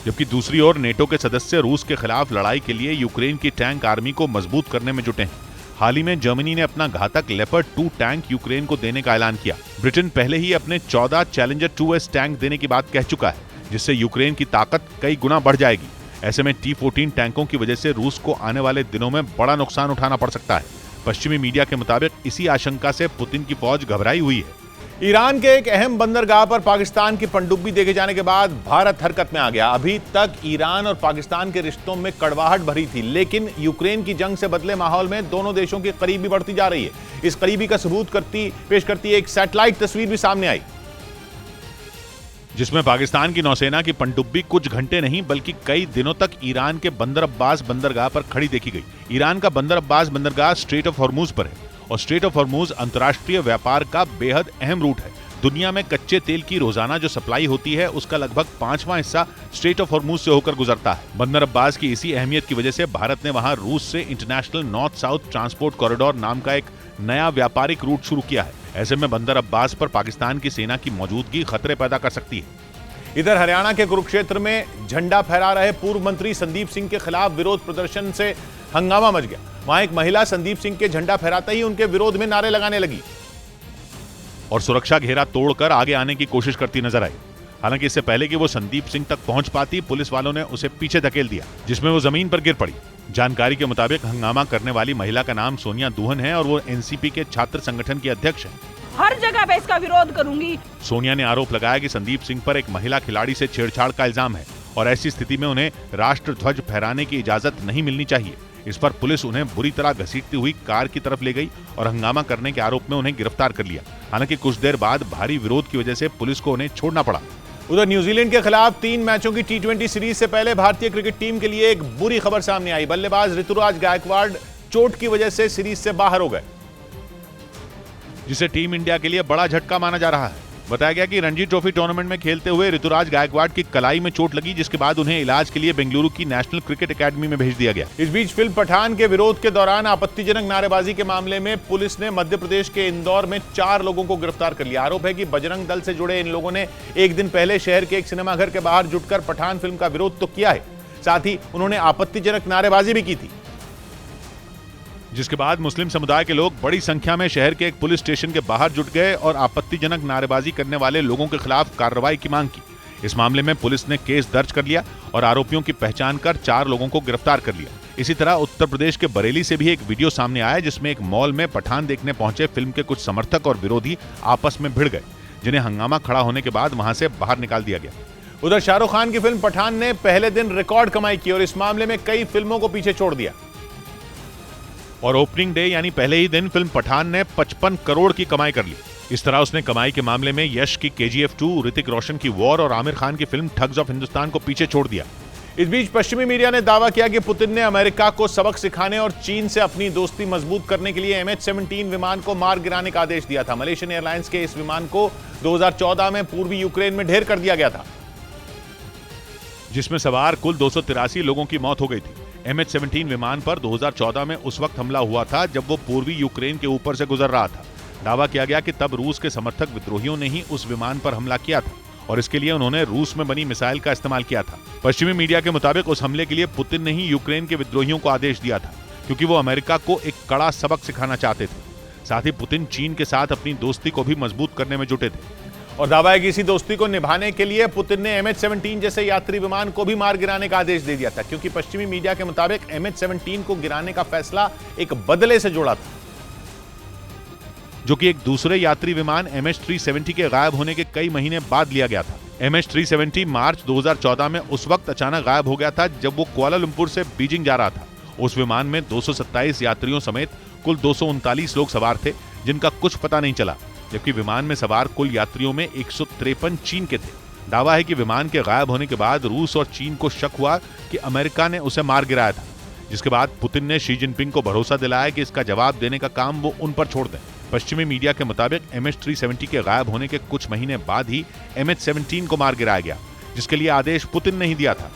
जबकि दूसरी ओर नेटो के सदस्य रूस के खिलाफ लड़ाई के लिए यूक्रेन की टैंक आर्मी को मजबूत करने में जुटे हैं। हाल ही में जर्मनी ने अपना घातक लेपर्ड 2 टैंक यूक्रेन को देने का ऐलान किया। ब्रिटेन पहले ही अपने 14 चैलेंजर 2S टैंक देने की बात कह चुका है, जिससे यूक्रेन की ताकत कई गुना बढ़ जाएगी। ऐसे में T-14 टैंकों की वजह से रूस को आने वाले दिनों में बड़ा नुकसान उठाना पड़ सकता है। पश्चिमी मीडिया के मुताबिक इसी आशंका से पुतिन की फौज घबराई हुई है। ईरान के एक अहम बंदरगाह पर पाकिस्तान की पनडुब्बी देखे जाने के बाद भारत हरकत में आ गया। अभी तक ईरान और पाकिस्तान के रिश्तों में कड़वाहट भरी थी, लेकिन यूक्रेन की जंग से बदले माहौल में दोनों देशों की करीबी बढ़ती जा रही है। इस करीबी का सबूत पेश करती एक सैटेलाइट तस्वीर भी सामने आई, जिसमें पाकिस्तान की नौसेना की पनडुब्बी कुछ घंटे नहीं बल्कि कई दिनों तक ईरान के बंदर अब्बास बंदरगाह पर खड़ी देखी गई। ईरान का बंदर अब्बास बंदरगाह स्ट्रेट ऑफ हॉर्मूज पर है और स्ट्रेट ऑफ हॉर्मूज अंतर्राष्ट्रीय व्यापार का बेहद अहम रूट है। दुनिया में कच्चे तेल की रोजाना जो सप्लाई होती है उसका लगभग 5वां हिस्सा स्ट्रेट ऑफ हॉर्मूज से होकर गुजरता है। बंदर अब्बास की इसी अहमियत की वजह से भारत ने वहां रूस से international north south transport corridor नाम का एक नया व्यापारिक रूट शुरू किया है। ऐसे में बंदर अब्बास पर पाकिस्तान की सेना की मौजूदगी खतरे पैदा कर सकती है। इधर हरियाणा के कुरुक्षेत्र में झंडा फहरा रहे पूर्व मंत्री संदीप सिंह के खिलाफ विरोध प्रदर्शन से हंगामा मच गया। वहां एक महिला संदीप सिंह के झंडा फहराते ही उनके विरोध में नारे लगाने लगी और सुरक्षा घेरा तोड़कर आगे आने की कोशिश करती नजर आई। हालांकि इससे पहले कि वो संदीप सिंह तक पहुंच पाती, पुलिस वालों ने उसे पीछे धकेल दिया, जिसमें वो जमीन पर गिर पड़ी। जानकारी के मुताबिक हंगामा करने वाली महिला का नाम सोनिया दुहन है और वो एनसीपी के छात्र संगठन की अध्यक्ष है। हर जगह पे इसका विरोध करूंगी। सोनिया ने आरोप लगाया कि संदीप सिंह पर एक महिला खिलाड़ी से छेड़छाड़ का इल्जाम है और ऐसी स्थिति में उन्हें राष्ट्र ध्वज फहराने की इजाजत नहीं मिलनी चाहिए। इस पर पुलिस उन्हें बुरी तरह घसीटती हुई कार की तरफ ले गई और हंगामा करने के आरोप में उन्हें गिरफ्तार कर लिया। हालांकि कुछ देर बाद भारी विरोध की वजह से पुलिस को उन्हें छोड़ना पड़ा। उधर न्यूजीलैंड के खिलाफ 3 मैचों की T20 सीरीज से पहले भारतीय क्रिकेट टीम के लिए एक बुरी खबर सामने आई। बल्लेबाज ऋतुराज गायकवाड़ चोट की वजह से सीरीज से बाहर हो गए, जिसे टीम इंडिया के लिए बड़ा झटका माना जा रहा है। बताया गया कि रणजी ट्रॉफी टूर्नामेंट में खेलते हुए ऋतुराज गायकवाड़ की कलाई में चोट लगी, जिसके बाद उन्हें इलाज के लिए बेंगलुरु की नेशनल क्रिकेट एकेडमी में भेज दिया गया। इस बीच फिल्म पठान के विरोध के दौरान आपत्तिजनक नारेबाजी के मामले में पुलिस ने मध्य प्रदेश के इंदौर में 4 लोगों को गिरफ्तार कर लिया। आरोप है कि बजरंग दल से जुड़े इन लोगों ने एक दिन पहले शहर के एक सिनेमाघर के बाहर जुटकर पठान फिल्म का विरोध तो किया है, साथ ही उन्होंने आपत्तिजनक नारेबाजी भी की थी, जिसके बाद मुस्लिम समुदाय के लोग बड़ी संख्या में शहर के एक पुलिस स्टेशन के बाहर जुट गए और आपत्तिजनक नारेबाजी करने वाले लोगों के खिलाफ कार्रवाई की मांग की। इस मामले में पुलिस ने केस दर्ज कर लिया और आरोपियों की पहचान कर 4 लोगों को गिरफ्तार कर लिया। इसी तरह उत्तर प्रदेश के बरेली से भी एक वीडियो सामने आया, जिसमें एक मॉल में पठान देखने पहुंचे फिल्म के कुछ समर्थक और विरोधी आपस में भिड़ गए, जिन्हें हंगामा खड़ा होने के बाद वहां से बाहर निकाल दिया गया। उधर शाहरुख खान की फिल्म पठान ने पहले दिन रिकॉर्ड कमाई की और इस मामले में कई फिल्मों को पीछे छोड़ दिया। और ओपनिंग डे यानी पहले ही दिन फिल्म पठान ने 55 करोड़ की कमाई कर ली। इस तरह उसने कमाई के मामले में यश की KGF 2, ऋतिक रोशन की वॉर और आमिर खान की फिल्म ठग्स ऑफ हिंदुस्तान को पीछे छोड़ दिया। इस बीच पश्चिमी मीडिया ने दावा किया कि पुतिन ने अमेरिका को सबक सिखाने और चीन से अपनी दोस्ती मजबूत करने के लिए MH17 विमान को मार गिराने का आदेश दिया था। मलेशियन एयरलाइंस के इस विमान को 2014 में पूर्वी यूक्रेन में ढेर कर दिया गया था, जिसमें सवार कुल 283 लोगों की मौत हो गई थी। MH17 विमान पर 2014 में उस वक्त हमला हुआ था जब वो पूर्वी यूक्रेन के ऊपर से गुजर रहा था। दावा किया गया कि तब रूस के समर्थक विद्रोहियों ने ही उस विमान पर हमला किया था और इसके लिए उन्होंने रूस में बनी मिसाइल का इस्तेमाल किया था। पश्चिमी मीडिया के मुताबिक उस हमले के लिए पुतिन ने ही यूक्रेन के विद्रोहियों को आदेश दिया था, क्योंकि वो अमेरिका को एक कड़ा सबक सिखाना चाहते थे। साथ ही पुतिन चीन के साथ अपनी दोस्ती को भी मजबूत करने में जुटे थे और दावा है कि इसी दोस्ती को निभाने के लिए पुतिन ने MH17 जैसे यात्री विमान को भी मार गिराने का आदेश दे दिया था, क्योंकि पश्चिमी मीडिया के मुताबिक MH17 को गिराने का फैसला एक बदले से जोड़ा था, जो कि एक दूसरे यात्री विमान MH370 के गायब होने के कई महीने बाद लिया गया था। MH370 मार्च 2014 में उस वक्त अचानक गायब हो गया था जब वो कुआलालंपुर से बीजिंग जा रहा था। उस विमान में 227 यात्रियों समेत कुल 239 लोग सवार थे, जिनका कुछ पता नहीं चला, जबकि विमान में सवार कुल यात्रियों में 153 चीन के थे। दावा है कि विमान के गायब होने के बाद रूस और चीन को शक हुआ कि अमेरिका ने उसे मार गिराया था, जिसके बाद पुतिन ने शी जिनपिंग को भरोसा दिलाया कि इसका जवाब देने का काम वो उन पर छोड़ दें। पश्चिमी मीडिया के मुताबिक MH370 के गायब होने के कुछ महीने बाद ही MH17 को मार गिराया गया, जिसके लिए आदेश पुतिन ने ही दिया था।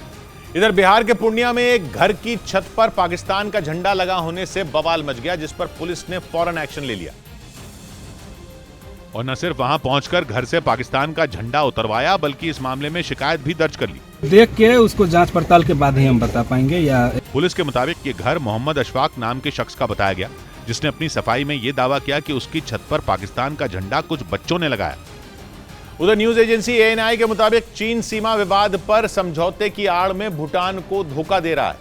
इधर बिहार के पूर्णिया में एक घर की छत पर पाकिस्तान का झंडा लगा होने से बवाल मच गया, जिस पर पुलिस ने फौरन एक्शन ले लिया और न सिर्फ वहां पहुंचकर घर से पाकिस्तान का झंडा उतरवाया, बल्कि इस मामले में शिकायत भी दर्ज कर ली। देख के उसको जांच पड़ताल के बाद ही हम बता पाएंगे। या पुलिस के मुताबिक ये घर मोहम्मद अशफाक नाम के शख्स का बताया गया, जिसने अपनी सफाई में ये दावा किया कि उसकी छत पर पाकिस्तान का झंडा कुछ बच्चों ने लगाया। उधर न्यूज एजेंसी ANI के मुताबिक चीन सीमा विवाद पर समझौते की आड़ में भूटान को धोखा दे रहा है।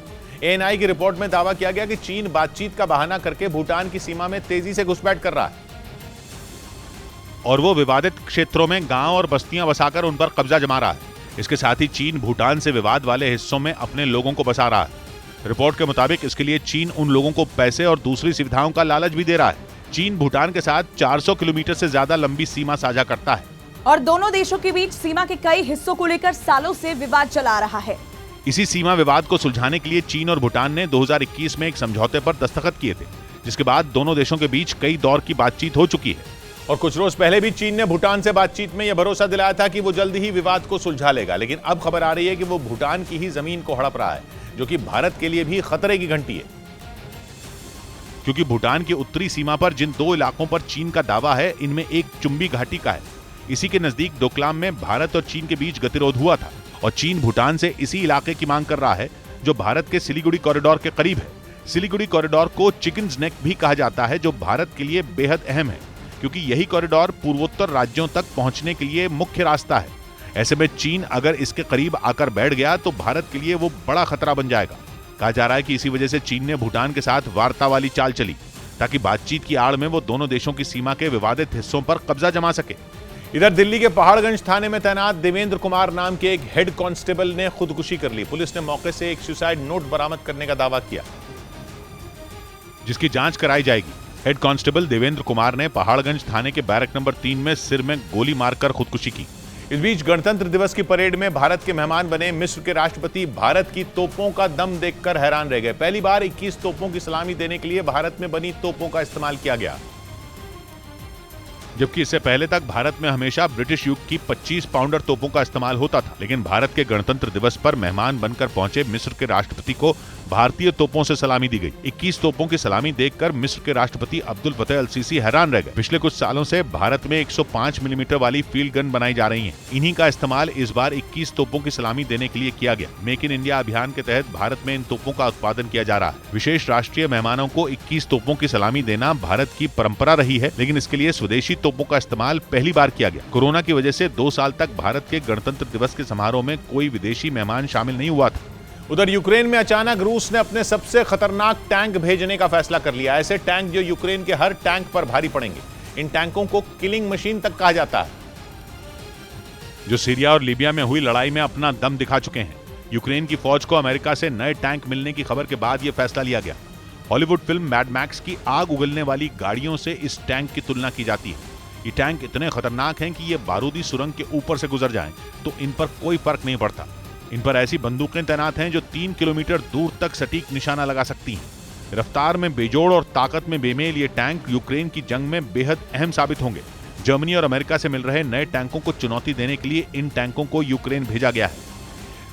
ANI की रिपोर्ट में दावा किया गया कि चीन बातचीत का बहाना करके भूटान की सीमा में तेजी से घुसपैठ कर रहा है और वो विवादित क्षेत्रों में गांव और बस्तियां बसाकर उन पर कब्जा जमा रहा है। इसके साथ ही चीन भूटान से विवाद वाले हिस्सों में अपने लोगों को बसा रहा है। रिपोर्ट के मुताबिक इसके लिए चीन उन लोगों को पैसे और दूसरी सुविधाओं का लालच भी दे रहा है। चीन भूटान के साथ 400 किलोमीटर से ज्यादा लंबी सीमा साझा करता है और दोनों देशों के बीच सीमा के कई हिस्सों को लेकर सालों से विवाद चला रहा है। इसी सीमा विवाद को सुलझाने के लिए चीन और भूटान ने 2021 में एक समझौते पर दस्तखत किए थे, जिसके बाद दोनों देशों के बीच कई दौर की बातचीत हो चुकी है। और कुछ रोज पहले भी चीन ने भूटान से बातचीत में यह भरोसा दिलाया था कि वो जल्द ही विवाद को सुलझा लेगा, लेकिन अब खबर आ रही है कि वो भूटान की ही जमीन को हड़प रहा है, जो कि भारत के लिए भी खतरे की घंटी है। क्योंकि भूटान की उत्तरी सीमा पर जिन 2 इलाकों पर चीन का दावा है, इनमें एक चुंबी घाटी का है। इसी के नजदीक डोकलाम में भारत और चीन के बीच गतिरोध हुआ था और चीन भूटान से इसी इलाके की मांग कर रहा है, जो भारत के सिलीगुड़ी कॉरिडोर के करीब है। सिलीगुड़ी कॉरिडोर को चिकन्स नेक भी कहा जाता है, जो भारत के लिए बेहद अहम है, क्योंकि यही कॉरिडोर पूर्वोत्तर राज्यों तक पहुंचने के लिए मुख्य रास्ता है। ऐसे में चीन अगर इसके करीब आकर बैठ गया तो भारत के लिए वो बड़ा खतरा बन जाएगा। कहा जा रहा है कि इसी वजह से चीन ने भूटान के साथ वार्ता वाली चाल चली, ताकि बातचीत की आड़ में वो दोनों देशों की सीमा के विवादित हिस्सों पर कब्जा जमा सके। इधर दिल्ली के पहाड़गंज थाने में तैनात देवेंद्र कुमार नाम के एक हेड कांस्टेबल ने खुदकुशी कर ली। पुलिस ने मौके से एक सुसाइड नोट बरामद करने का दावा किया, जिसकी जांच कराई जाएगी। हेड कांस्टेबल देवेंद्र कुमार ने पहाड़गंज थाने के बैरक नंबर 3 में सिर में गोली मारकर खुदकुशी की। इस बीच गणतंत्र दिवस की परेड में भारत के मेहमान बने मिस्र के राष्ट्रपति भारत की तोपों का दम देखकर हैरान रह गए। पहली बार 21 तोपों की सलामी देने के लिए भारत में बनी तोपों का इस्तेमाल किया गया, जबकि इससे पहले तक भारत में हमेशा ब्रिटिश युग की 25 पाउंडर तोपों का इस्तेमाल होता था। लेकिन भारत के गणतंत्र दिवस पर मेहमान बनकर पहुंचे मिस्र के राष्ट्रपति को भारतीय तोपों से सलामी दी गई। 21 तोपों की सलामी देखकर मिस्र के राष्ट्रपति अब्दुल फतेह अल सीसी हैरान रह गए। पिछले कुछ सालों से भारत में 105 मिलीमीटर वाली फील्ड गन बनाई जा रही हैं। इन्हीं का इस्तेमाल इस बार 21 तोपों की सलामी देने के लिए किया गया। मेक इन इंडिया अभियान के तहत भारत में इन तोपों का उत्पादन किया जा रहा है। विशेष राष्ट्रीय मेहमानों को 21 तोपों की सलामी देना भारत की परंपरा रही है, लेकिन इसके लिए स्वदेशी तोपों का इस्तेमाल पहली बार किया गया। कोरोना की वजह से 2 साल तक भारत के गणतंत्र दिवस के समारोह में कोई विदेशी मेहमान शामिल नहीं हुआ था। उधर यूक्रेन में अचानक रूस ने अपने सबसे खतरनाक टैंक भेजने का फैसला कर लिया। ऐसे टैंक जो यूक्रेन के हर टैंक पर भारी पड़ेंगे। इन टैंकों को किलिंग मशीन तक कहा जाता है, जो सीरिया और लीबिया में हुई लड़ाई में अपना दम दिखा चुके हैं। यूक्रेन की फौज को अमेरिका से नए टैंक मिलने की खबर के बाद यह फैसला लिया गया। हॉलीवुड फिल्म मैड मैक्स की आग उगलने वाली गाड़ियों से इस टैंक की तुलना की जाती है। ये टैंक इतने खतरनाक हैं कि ये बारूदी सुरंग के ऊपर से गुजर जाएं तो इन पर कोई फर्क नहीं पड़ता। इन पर ऐसी बंदूकें तैनात हैं जो 3 किलोमीटर दूर तक सटीक निशाना लगा सकती हैं। रफ्तार में बेजोड़ और ताकत में बेमेल ये टैंक यूक्रेन की जंग में बेहद अहम साबित होंगे। जर्मनी और अमेरिका से मिल रहे नए टैंकों को चुनौती देने के लिए इन टैंकों को यूक्रेन भेजा गया है।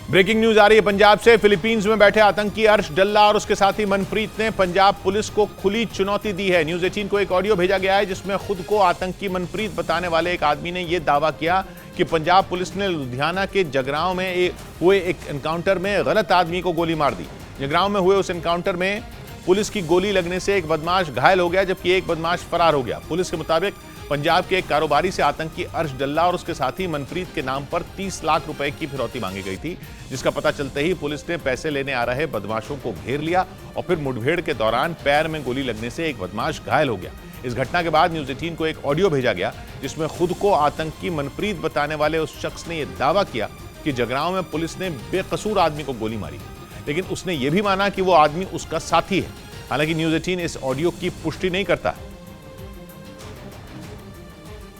ब्रेकिंग न्यूज आ रही है पंजाब से। फिलीपींस में बैठे आतंकी अर्श डल्ला और उसके साथी मनप्रीत ने पंजाब पुलिस को खुली चुनौती दी है। न्यूज 18 को एक ऑडियो भेजा गया है जिसमें खुद को आतंकी मनप्रीत बताने वाले एक आदमी ने यह दावा किया कि पंजाब पुलिस ने लुधियाना के जगरांव में हुए एक एनकाउंटर में गलत आदमी को गोली मार दी। जगरांव में हुए उस एनकाउंटर में पुलिस की गोली लगने से एक बदमाश घायल हो गया, जबकि एक बदमाश फरार हो गया। पुलिस के मुताबिक पंजाब के एक कारोबारी से आतंकी अर्श डल्ला और उसके साथी मनप्रीत के नाम पर 30 लाख रुपए की फिरौती मांगी गई थी, जिसका पता चलते ही पुलिस ने पैसे लेने आ रहे बदमाशों को घेर लिया और फिर मुठभेड़ के दौरान पैर में गोली लगने से एक बदमाश घायल हो गया। इस घटना के बाद न्यूज 18 को एक ऑडियो भेजा गया जिसमें खुद को आतंकी मनप्रीत बताने वाले उस शख्स ने यह दावा किया कि जगरांव में पुलिस ने बेकसूर आदमी को गोली मारी, लेकिन उसने यह भी माना कि वो आदमी उसका साथी है। हालांकि न्यूज 18 इस ऑडियो की पुष्टि नहीं करता है।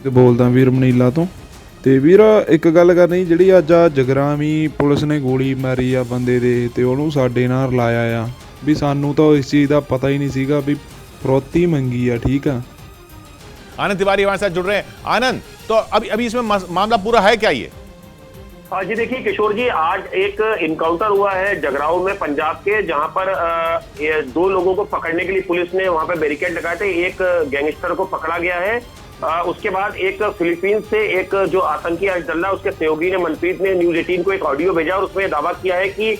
बोलदा वीर मनीला तो ते वीर एक गल करनी जिहड़ी अज जगरावी पुलिस ने गोली मारी आ बंदे दे ते ओनू साडे नाल रलाया आ भी सानू तो इस चीज़ का पता ही नहीं सीगा भी फिरौती मंगी है। ठीक है, आनंद तिवारी हमारे साथ जुड़ रहे हैं। आनंद, तो अभी इसमें मामला पूरा है क्या? ये हाँ जी, देखिए किशोर जी, आज एक इनकाउंटर हुआ है जगरांव में पंजाब के, जहां पर 2 लोगों को पकड़ने के लिए पुलिस ने वहां पर बैरिकेड लगाए थे। एक गैंगस्टर को पकड़ा गया है। उसके बाद एक फिलीपींस से एक जो आतंकी अर्श डल्ला उसके सहयोगी ने मनप्रीत ने न्यूज 18 को एक ऑडियो भेजा और उसमें दावा किया है कि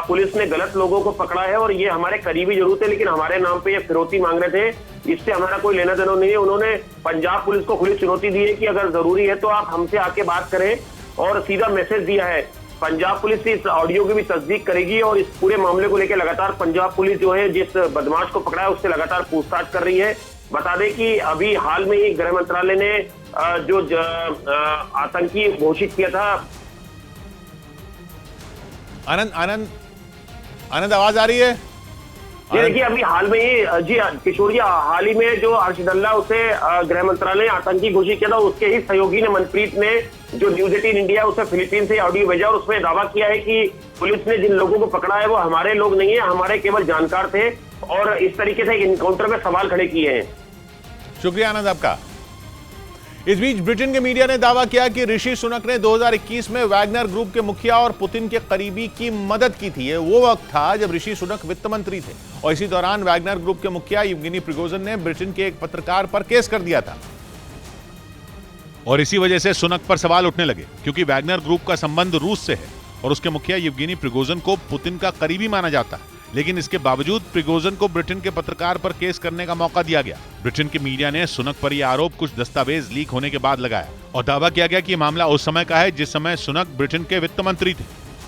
पुलिस ने गलत लोगों को पकड़ा है और ये हमारे करीबी जरूर थे, लेकिन हमारे नाम पे ये फिरौती मांग रहे थे, इससे हमारा कोई लेना देना नहीं है। उन्होंने पंजाब पुलिस को खुली चुनौती दी है कि अगर जरूरी है तो आप हमसे आके बात करें, और सीधा मैसेज दिया है। पंजाब पुलिस इस ऑडियो की भी तस्दीक करेगी और इस पूरे मामले को लेकर लगातार पंजाब पुलिस जो है जिस बदमाश को पकड़ा है उससे लगातार पूछताछ कर रही है। बता दें कि अभी हाल में ही गृह मंत्रालय ने जो आतंकी घोषित किया था। आनंद आवाज आ रही है? ये देखिए अभी हाल में ही जी किशोर जी, हाल ही में जो अर्शदुल्ला उसे गृह मंत्रालय ने आतंकी घोषित किया था, उसके ही सहयोगी ने मनप्रीत ने जो न्यूज 18 इंडिया उसे फिलीपीन से ऑडियो भेजा और उसमें दावा किया है कि पुलिस ने जिन लोगों को पकड़ा है वो हमारे लोग नहीं है, हमारे केवल जानकार थे, और इस तरीके से इनकाउंटर में सवाल खड़े किए हैं। शुक्रिया आनंद आपका। इस बीच ब्रिटेन के मीडिया ने दावा किया कि ऋषि सुनक ने 2021 में वैगनर ग्रुप के मुखिया और पुतिन के करीबी की मदद की थी। वो वक्त था जब ऋषि सुनक वित्त मंत्री थे और इसी दौरान वैगनर ग्रुप के मुखिया येवगेनी प्रिगोजिन ने ब्रिटेन के एक पत्रकार पर केस कर दिया था और इसी वजह से सुनक पर सवाल उठने लगे, क्योंकि वैगनर ग्रुप का संबंध रूस से है और उसके मुखिया येवगेनी प्रिगोजिन को पुतिन का करीबी माना जाता है। लेकिन इसके बावजूद प्रिगोजिन को ब्रिटेन के पत्रकार पर केस करने का मौका दिया गया। ब्रिटेन के मीडिया ने सुनक पर यह आरोप कुछ दस्तावेज लीक होने के बाद लगाया और दावा किया गया कि मामला उस समय का है जिस समय सुनक ब्रिटेन के वित्त मंत्री थे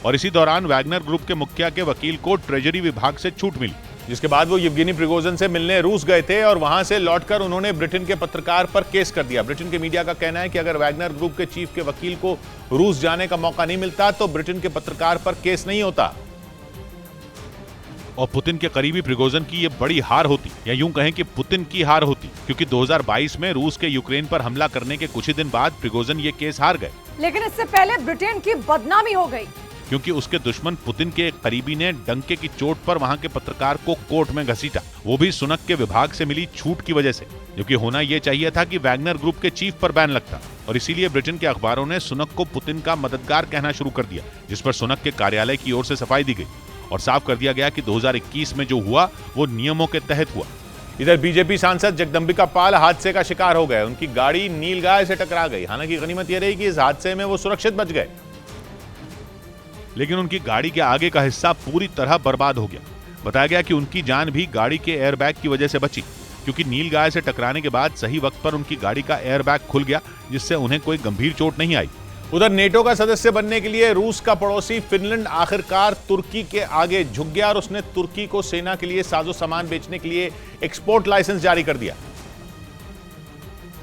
और इसी दौरान वैगनर ग्रुप के मुखिया के वकील को ट्रेजरी विभाग से छूट मिली, जिसके बाद वो येवगेनी प्रिगोजिन से मिलने रूस गए थे और वहां से लौटकर उन्होंने ब्रिटेन के पत्रकार पर केस कर दिया। ब्रिटेन के मीडिया का कहना है कि अगर वैगनर ग्रुप के चीफ के वकील को रूस जाने का मौका नहीं मिलता तो ब्रिटेन के पत्रकार पर केस नहीं होता और पुतिन के करीबी प्रिगोजिन की ये बड़ी हार होती, या यूं कहें कि पुतिन की हार होती, क्योंकि 2022 में रूस के यूक्रेन पर हमला करने के कुछ ही दिन बाद प्रिगोजिन ये केस हार गए। लेकिन इससे पहले ब्रिटेन की बदनामी हो गई, क्योंकि उसके दुश्मन पुतिन के एक करीबी ने डंके की चोट पर वहां के पत्रकार को कोर्ट में घसीटा, वो भी सुनक के विभाग से मिली छूट की वजह से, जबकि होना यह चाहिए था कि वैगनर ग्रुप के चीफ पर बैन लगता और इसीलिए ब्रिटेन के अखबारों ने सुनक को पुतिन का मददगार कहना शुरू कर दिया, जिस पर सुनक के कार्यालय की ओर से सफाई दी गई और साफ कर दिया गया कि 2021 में जो हुआ वो नियमों के तहत हुआ। इधर बीजेपी सांसद जगदंबिका पाल हादसे का शिकार हो गए। उनकी गाड़ी नीलगाय से टकरा गई। हालांकि गनीमत यह रही कि इस हादसे में वो सुरक्षित बच गए, लेकिन उनकी गाड़ी के आगे का हिस्सा पूरी तरह बर्बाद हो गया। बताया गया कि उनकी जान भी गाड़ी के एयरबैग की वजह से बची, क्योंकि नीलगाय से टकराने के बाद सही वक्त पर उनकी गाड़ी का एयरबैग खुल गया, जिससे उन्हें कोई गंभीर चोट नहीं आई। उधर नेटो का सदस्य बनने के लिए रूस का पड़ोसी फिनलैंड आखिरकार तुर्की के आगे झुक गया और उसने तुर्की को सेना के लिए साजो सामान बेचने के लिए एक्सपोर्ट लाइसेंस जारी कर दिया,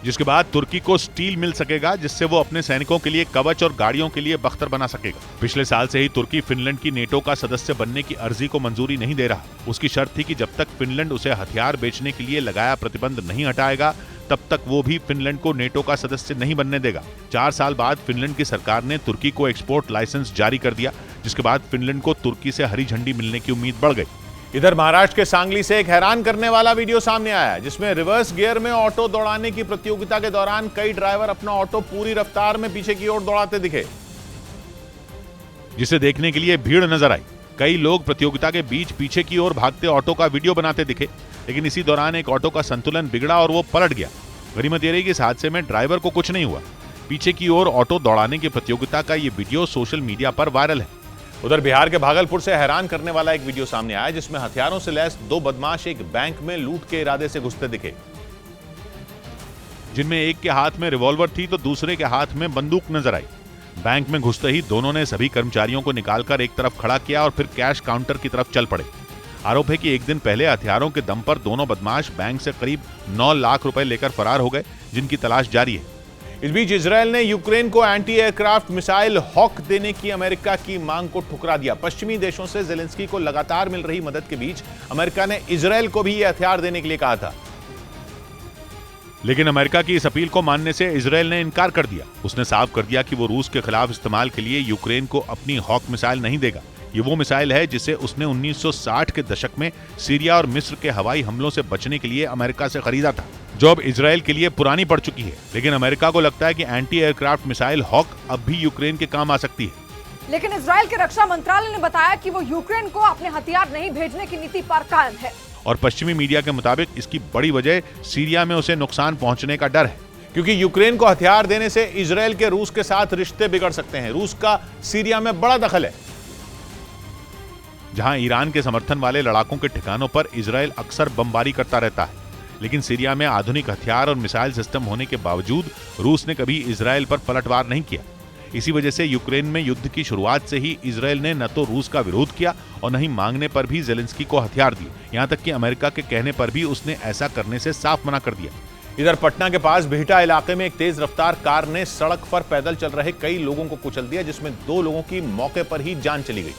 जिसके बाद तुर्की को स्टील मिल सकेगा, जिससे वो अपने सैनिकों के लिए कवच और गाड़ियों के लिए बख्तर बना सकेगा। पिछले साल से ही तुर्की फिनलैंड की नेटो का सदस्य बनने की अर्जी को मंजूरी नहीं दे रहा। उसकी शर्त थी कि जब तक फिनलैंड उसे हथियार बेचने के लिए लगाया प्रतिबंध नहीं हटाएगा तब तक वो भी फिनलैंड को नेटो का सदस्य नहीं बनने देगा। 4 साल बाद फिनलैंड की सरकार ने तुर्की को एक्सपोर्ट लाइसेंस जारी कर दिया, जिसके बाद फिनलैंड को तुर्की से हरी झंडी मिलने की उम्मीद बढ़ गई। इधर महाराष्ट्र के सांगली से एक हैरान करने वाला वीडियो सामने आया है, जिसमें रिवर्स गियर में ऑटो दौड़ाने की प्रतियोगिता के दौरान कई ड्राइवर अपना ऑटो पूरी रफ्तार में पीछे की ओर दौड़ाते दिखे, जिसे देखने के लिए भीड़ नजर आई। कई लोग प्रतियोगिता के बीच पीछे की ओर भागते ऑटो का वीडियो बनाते दिखे, लेकिन इसी दौरान एक ऑटो का संतुलन बिगड़ा और वो पलट गया। गनीमत ये रही कि इस हादसे में ड्राइवर को कुछ नहीं हुआ। पीछे की ओर ऑटो दौड़ाने की प्रतियोगिता का ये वीडियो सोशल मीडिया पर वायरल है। उधर बिहार के भागलपुर से हैरान करने वाला एक वीडियो सामने आया, जिसमें हथियारों से लैस 2 बदमाश एक बैंक में लूट के इरादे से घुसते दिखे, जिनमें एक के हाथ में रिवॉल्वर थी तो दूसरे के हाथ में बंदूक नजर आई। बैंक में घुसते ही दोनों ने सभी कर्मचारियों को निकालकर एक तरफ खड़ा किया और फिर कैश काउंटर की तरफ चल पड़े। आरोप है कि एक दिन पहले हथियारों के दम पर दोनों बदमाश बैंक से करीब 9 लाख रुपए लेकर फरार हो गए, जिनकी तलाश जारी है। इस बीच इजरायल ने यूक्रेन को एंटी एयरक्राफ्ट मिसाइल हॉक देने की अमेरिका की मांग को ठुकरा दिया। पश्चिमी देशों से जेलेंस्की को लगातार मिल रही मदद के बीच अमेरिका ने इजरायल को भी ये हथियार देने के लिए कहा था, लेकिन अमेरिका की इस अपील को मानने से इजरायल ने इनकार कर दिया। उसने साफ कर दिया कि वो रूस के खिलाफ इस्तेमाल के लिए यूक्रेन को अपनी हॉक मिसाइल नहीं देगा। ये वो मिसाइल है जिसे उसने 1960 के दशक में सीरिया और मिस्र के हवाई हमलों से बचने के लिए अमेरिका से खरीदा था, जो अब इजरायल के लिए पुरानी पड़ चुकी है। लेकिन अमेरिका को लगता है कि एंटी एयरक्राफ्ट मिसाइल हॉक अब भी यूक्रेन के काम आ सकती है। लेकिन इजरायल के रक्षा मंत्रालय ने बताया कि वो यूक्रेन को अपने हथियार नहीं भेजने की नीति पर कायम है। और पश्चिमी मीडिया के मुताबिक इसकी बड़ी वजह सीरिया में उसे नुकसान पहुंचने का डर है, क्योंकि यूक्रेन को हथियार देने से इजरायल के रूस के साथ रिश्ते बिगड़ सकते हैं। रूस का सीरिया में बड़ा दखल है, जहां ईरान के समर्थन वाले लड़ाकों के ठिकानों पर इजरायल अक्सर बमबारी करता रहता है। लेकिन सीरिया में आधुनिक हथियार और मिसाइल सिस्टम होने के बावजूद रूस ने कभी इजरायल पर पलटवार नहीं किया। इसी वजह से यूक्रेन में युद्ध की शुरुआत से ही इजरायल ने न तो रूस का विरोध किया और न ही मांगने पर भी जेलेंस्की को हथियार दिए। यहां तक कि अमेरिका के कहने पर भी उसने ऐसा करने से साफ मना कर दिया। इधर पटना के पास बिहटा इलाके में एक तेज रफ्तार कार ने सड़क पर पैदल चल रहे कई लोगों को कुचल दिया, जिसमें 2 लोगों की मौके पर ही जान चली गई,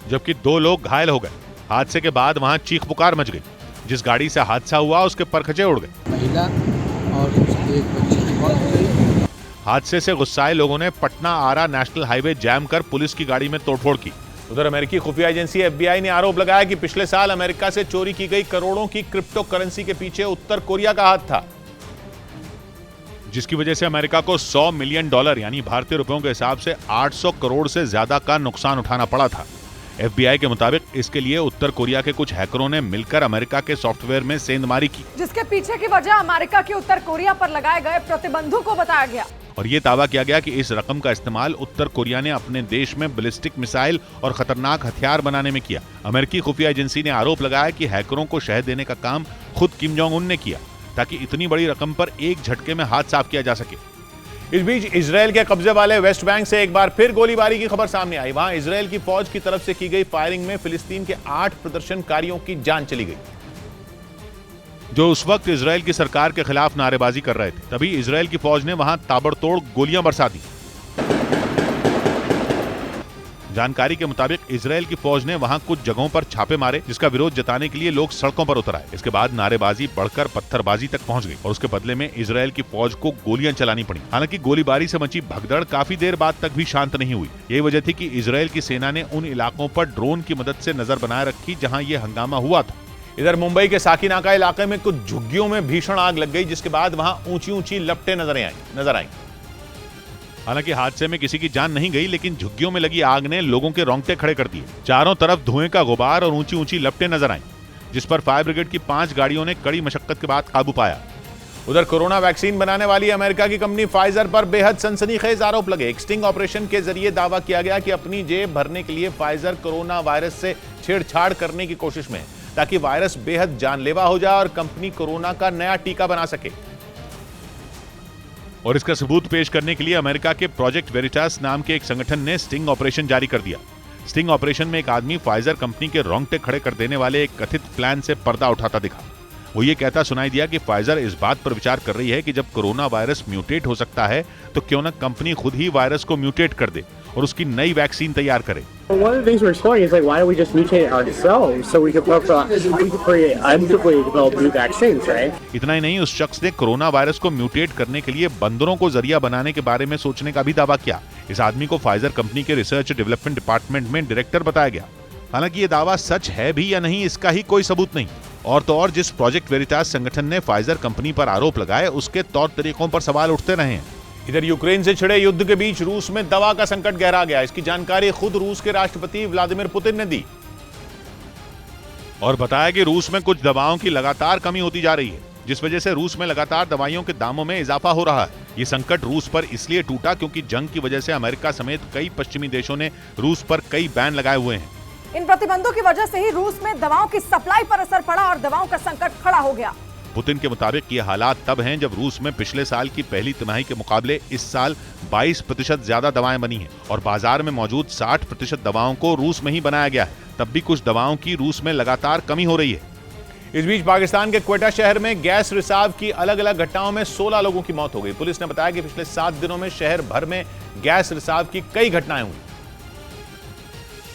जबकि 2 लोग घायल हो गए। हादसे के बाद वहां चीख पुकार मच गई। जिस गाड़ी से हादसा हुआ उसके परखचे उड़ गए। महिला और उसके एक बच्चे की मौत हो गई। हादसे से गुस्साए लोगों ने पटना आरा नेशनल हाईवे जैम कर पुलिस की गाड़ी में तोड़फोड़ की। उधर अमेरिकी खुफिया एजेंसी FBI ने आरोप लगाया कि पिछले साल अमेरिका से चोरी की गई करोड़ों की क्रिप्टो करेंसी के पीछे उत्तर कोरिया का हाथ था, जिसकी वजह से अमेरिका को $100 मिलियन यानी भारतीय रुपयों के हिसाब से 800 करोड़ से ज्यादा का नुकसान उठाना पड़ा था। FBI के मुताबिक इसके लिए उत्तर कोरिया के कुछ हैकरों ने मिलकर अमेरिका के सॉफ्टवेयर में सेंधमारी की, जिसके पीछे की वजह अमेरिका के उत्तर कोरिया पर लगाए गए प्रतिबंधों को बताया गया। और ये दावा किया गया कि इस रकम का इस्तेमाल उत्तर कोरिया ने अपने देश में बैलिस्टिक मिसाइल और खतरनाक हथियार बनाने में किया। अमेरिकी खुफिया एजेंसी ने आरोप लगाया कि हैकरों को शह देने का काम खुद किम जोंग उन ने किया, ताकि इतनी बड़ी रकम पर एक झटके में हाथ साफ किया जा सके। इस बीच इजराइल के कब्जे वाले वेस्ट बैंक से एक बार फिर गोलीबारी की खबर सामने आई। वहां इजराइल की फौज की तरफ से की गई फायरिंग में फिलिस्तीन के 8 प्रदर्शनकारियों की जान चली गई, जो उस वक्त इजराइल की सरकार के खिलाफ नारेबाजी कर रहे थे। तभी इजराइल की फौज ने वहां ताबड़तोड़ गोलियां बरसा दी। जानकारी के मुताबिक इजराइल की फौज ने वहां कुछ जगहों पर छापे मारे, जिसका विरोध जताने के लिए लोग सड़कों पर उतर आए। इसके बाद नारेबाजी बढ़कर पत्थरबाजी तक पहुंच गई और उसके बदले में इजराइल की फौज को गोलियां चलानी पड़ी। हालांकि गोलीबारी से मची भगदड़ काफी देर बाद तक भी शांत नहीं हुई। यही वजह थी कि इजराइल की सेना ने उन इलाकों पर ड्रोन की मदद से नजर बनाए रखी जहां ये हंगामा हुआ था। इधर मुंबई के साकीनाका इलाके में कुछ झुग्गियों में भीषण आग लग गई, जिसके बाद वहां ऊंची ऊंची लपटें नजर आई। हालांकि हादसे में किसी की जान नहीं गई, लेकिन झुग्गियों में लगी आग ने लोगों के रोंगटे खड़े कर दिए। चारों तरफ धुएं का गुबार और ऊंची ऊंची लपटें नजर आईं, जिस पर फायर ब्रिगेड की 5 गाड़ियों ने कड़ी मशक्कत के बाद काबू पाया। उधर कोरोना वैक्सीन बनाने वाली अमेरिका की कंपनी फाइजर पर बेहद सनसनीखेज आरोप लगे। एक स्टिंग ऑपरेशन के जरिए दावा किया गया कि अपनी जेब भरने के लिए फाइजर कोरोना वायरस से छेड़छाड़ करने की कोशिश में है, ताकि वायरस बेहद जानलेवा हो जाए और कंपनी कोरोना का नया टीका बना सके। और इसका सबूत पेश करने के लिए अमेरिका के प्रोजेक्ट वेरिटास नाम के एक संगठन ने स्टिंग ऑपरेशन जारी कर दिया। स्टिंग ऑपरेशन में एक आदमी फाइजर कंपनी के रोंगटे खड़े कर देने वाले एक कथित प्लान से पर्दा उठाता दिखा। वो ये कहता सुनाई दिया कि फाइजर इस बात पर विचार कर रही है कि जब कोरोना वायरस म्यूटेट हो सकता है तो क्यों न कंपनी खुद ही वायरस को म्यूटेट कर दे और उसकी नई वैक्सीन तैयार करे। One of the things we're exploring is like, why don't we just mutate ourselves so we can create unduplicated develop new vaccines, right? इतना ही नहीं, उस शख्स ने कोरोना वायरस को म्यूटेट करने के लिए बंदरों को जरिया बनाने के बारे में सोचने का भी दावा किया। इस आदमी को फाइजर कंपनी के रिसर्च डेवलपमेंट डिपार्टमेंट में डायरेक्टर बताया गया। हालांकि ये दावा सच है भी या नहीं, इसका ही कोई सबूत नहीं। और तो और जिस प्रोजेक्ट वेरिटास संगठन ने फाइजर कंपनी पर आरोप लगाए, उसके तौर तरीकों पर सवाल उठते रहे हैं। इधर यूक्रेन से छिड़े युद्ध के बीच रूस में दवा का संकट गहरा गया। इसकी जानकारी खुद रूस के राष्ट्रपति व्लादिमीर पुतिन ने दी और बताया कि रूस में कुछ दवाओं की लगातार कमी होती जा रही है, जिस वजह से रूस में लगातार दवाइयों के दामों में इजाफा हो रहा है। ये संकट रूस पर इसलिए टूटा क्योंकि जंग की वजह से अमेरिका समेत कई पश्चिमी देशों ने रूस पर कई बैन लगाए हुए हैं। इन प्रतिबंधों की वजह से ही रूस में दवाओं की सप्लाई पर असर पड़ा और दवाओं का संकट खड़ा हो गया। पुतिन के मुताबिक ये हालात तब हैं जब रूस में पिछले साल की पहली तिमाही के मुकाबले इस साल 22% ज्यादा दवाएं बनी हैं और बाजार में मौजूद 60% दवाओं को रूस में ही बनाया गया है। तब भी कुछ दवाओं की रूस में लगातार कमी हो रही है। इस बीच पाकिस्तान के क्वेटा शहर में गैस रिसाव की अलग अलग घटनाओं में 16 लोगों की मौत हो गई। पुलिस ने बताया कि पिछले 7 दिनों में शहर भर में गैस रिसाव की कई घटनाएं हुई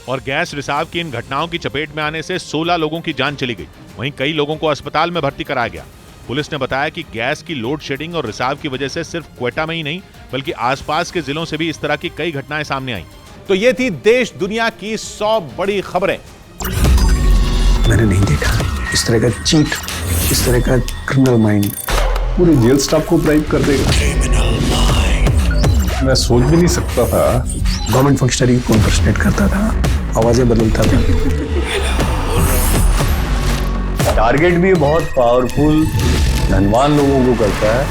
और गैस रिसाव की इन घटनाओं की चपेट में आने से 16 लोगों की जान चली गई। वहीं कई लोगों को अस्पताल में भर्ती कराया गया। पुलिस ने बताया कि गैस की लोड शेडिंग और रिसाव की वजह से सिर्फ क्वेटा में ही नहीं बल्कि आसपास के जिलों से भी इस तरह की कई घटनाएं सामने आई। तो ये थी देश दुनिया की 100 बड़ी खबरें। मैंने नहीं देखा इस तरह का चीट, इस तरह का क्रिमिनल माइंड पूरे जेल स्टाफ को ब्राइब कर देगा। मैं सोच भी नहीं सकता था। गवर्नमेंट फंक्शनरी को इम्पर्सनेट करता था, आवाजें बदलता था। टारगेट भी बहुत पावरफुल धनवान लोगों को करता है।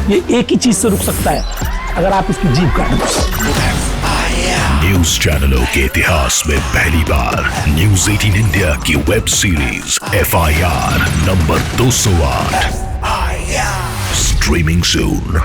ये एक ही चीज से रुक सकता है, अगर आप इसकी जीभ काट दो। न्यूज चैनलों के इतिहास में पहली बार न्यूज 18 इंडिया की web series FIR number 208 streaming सून।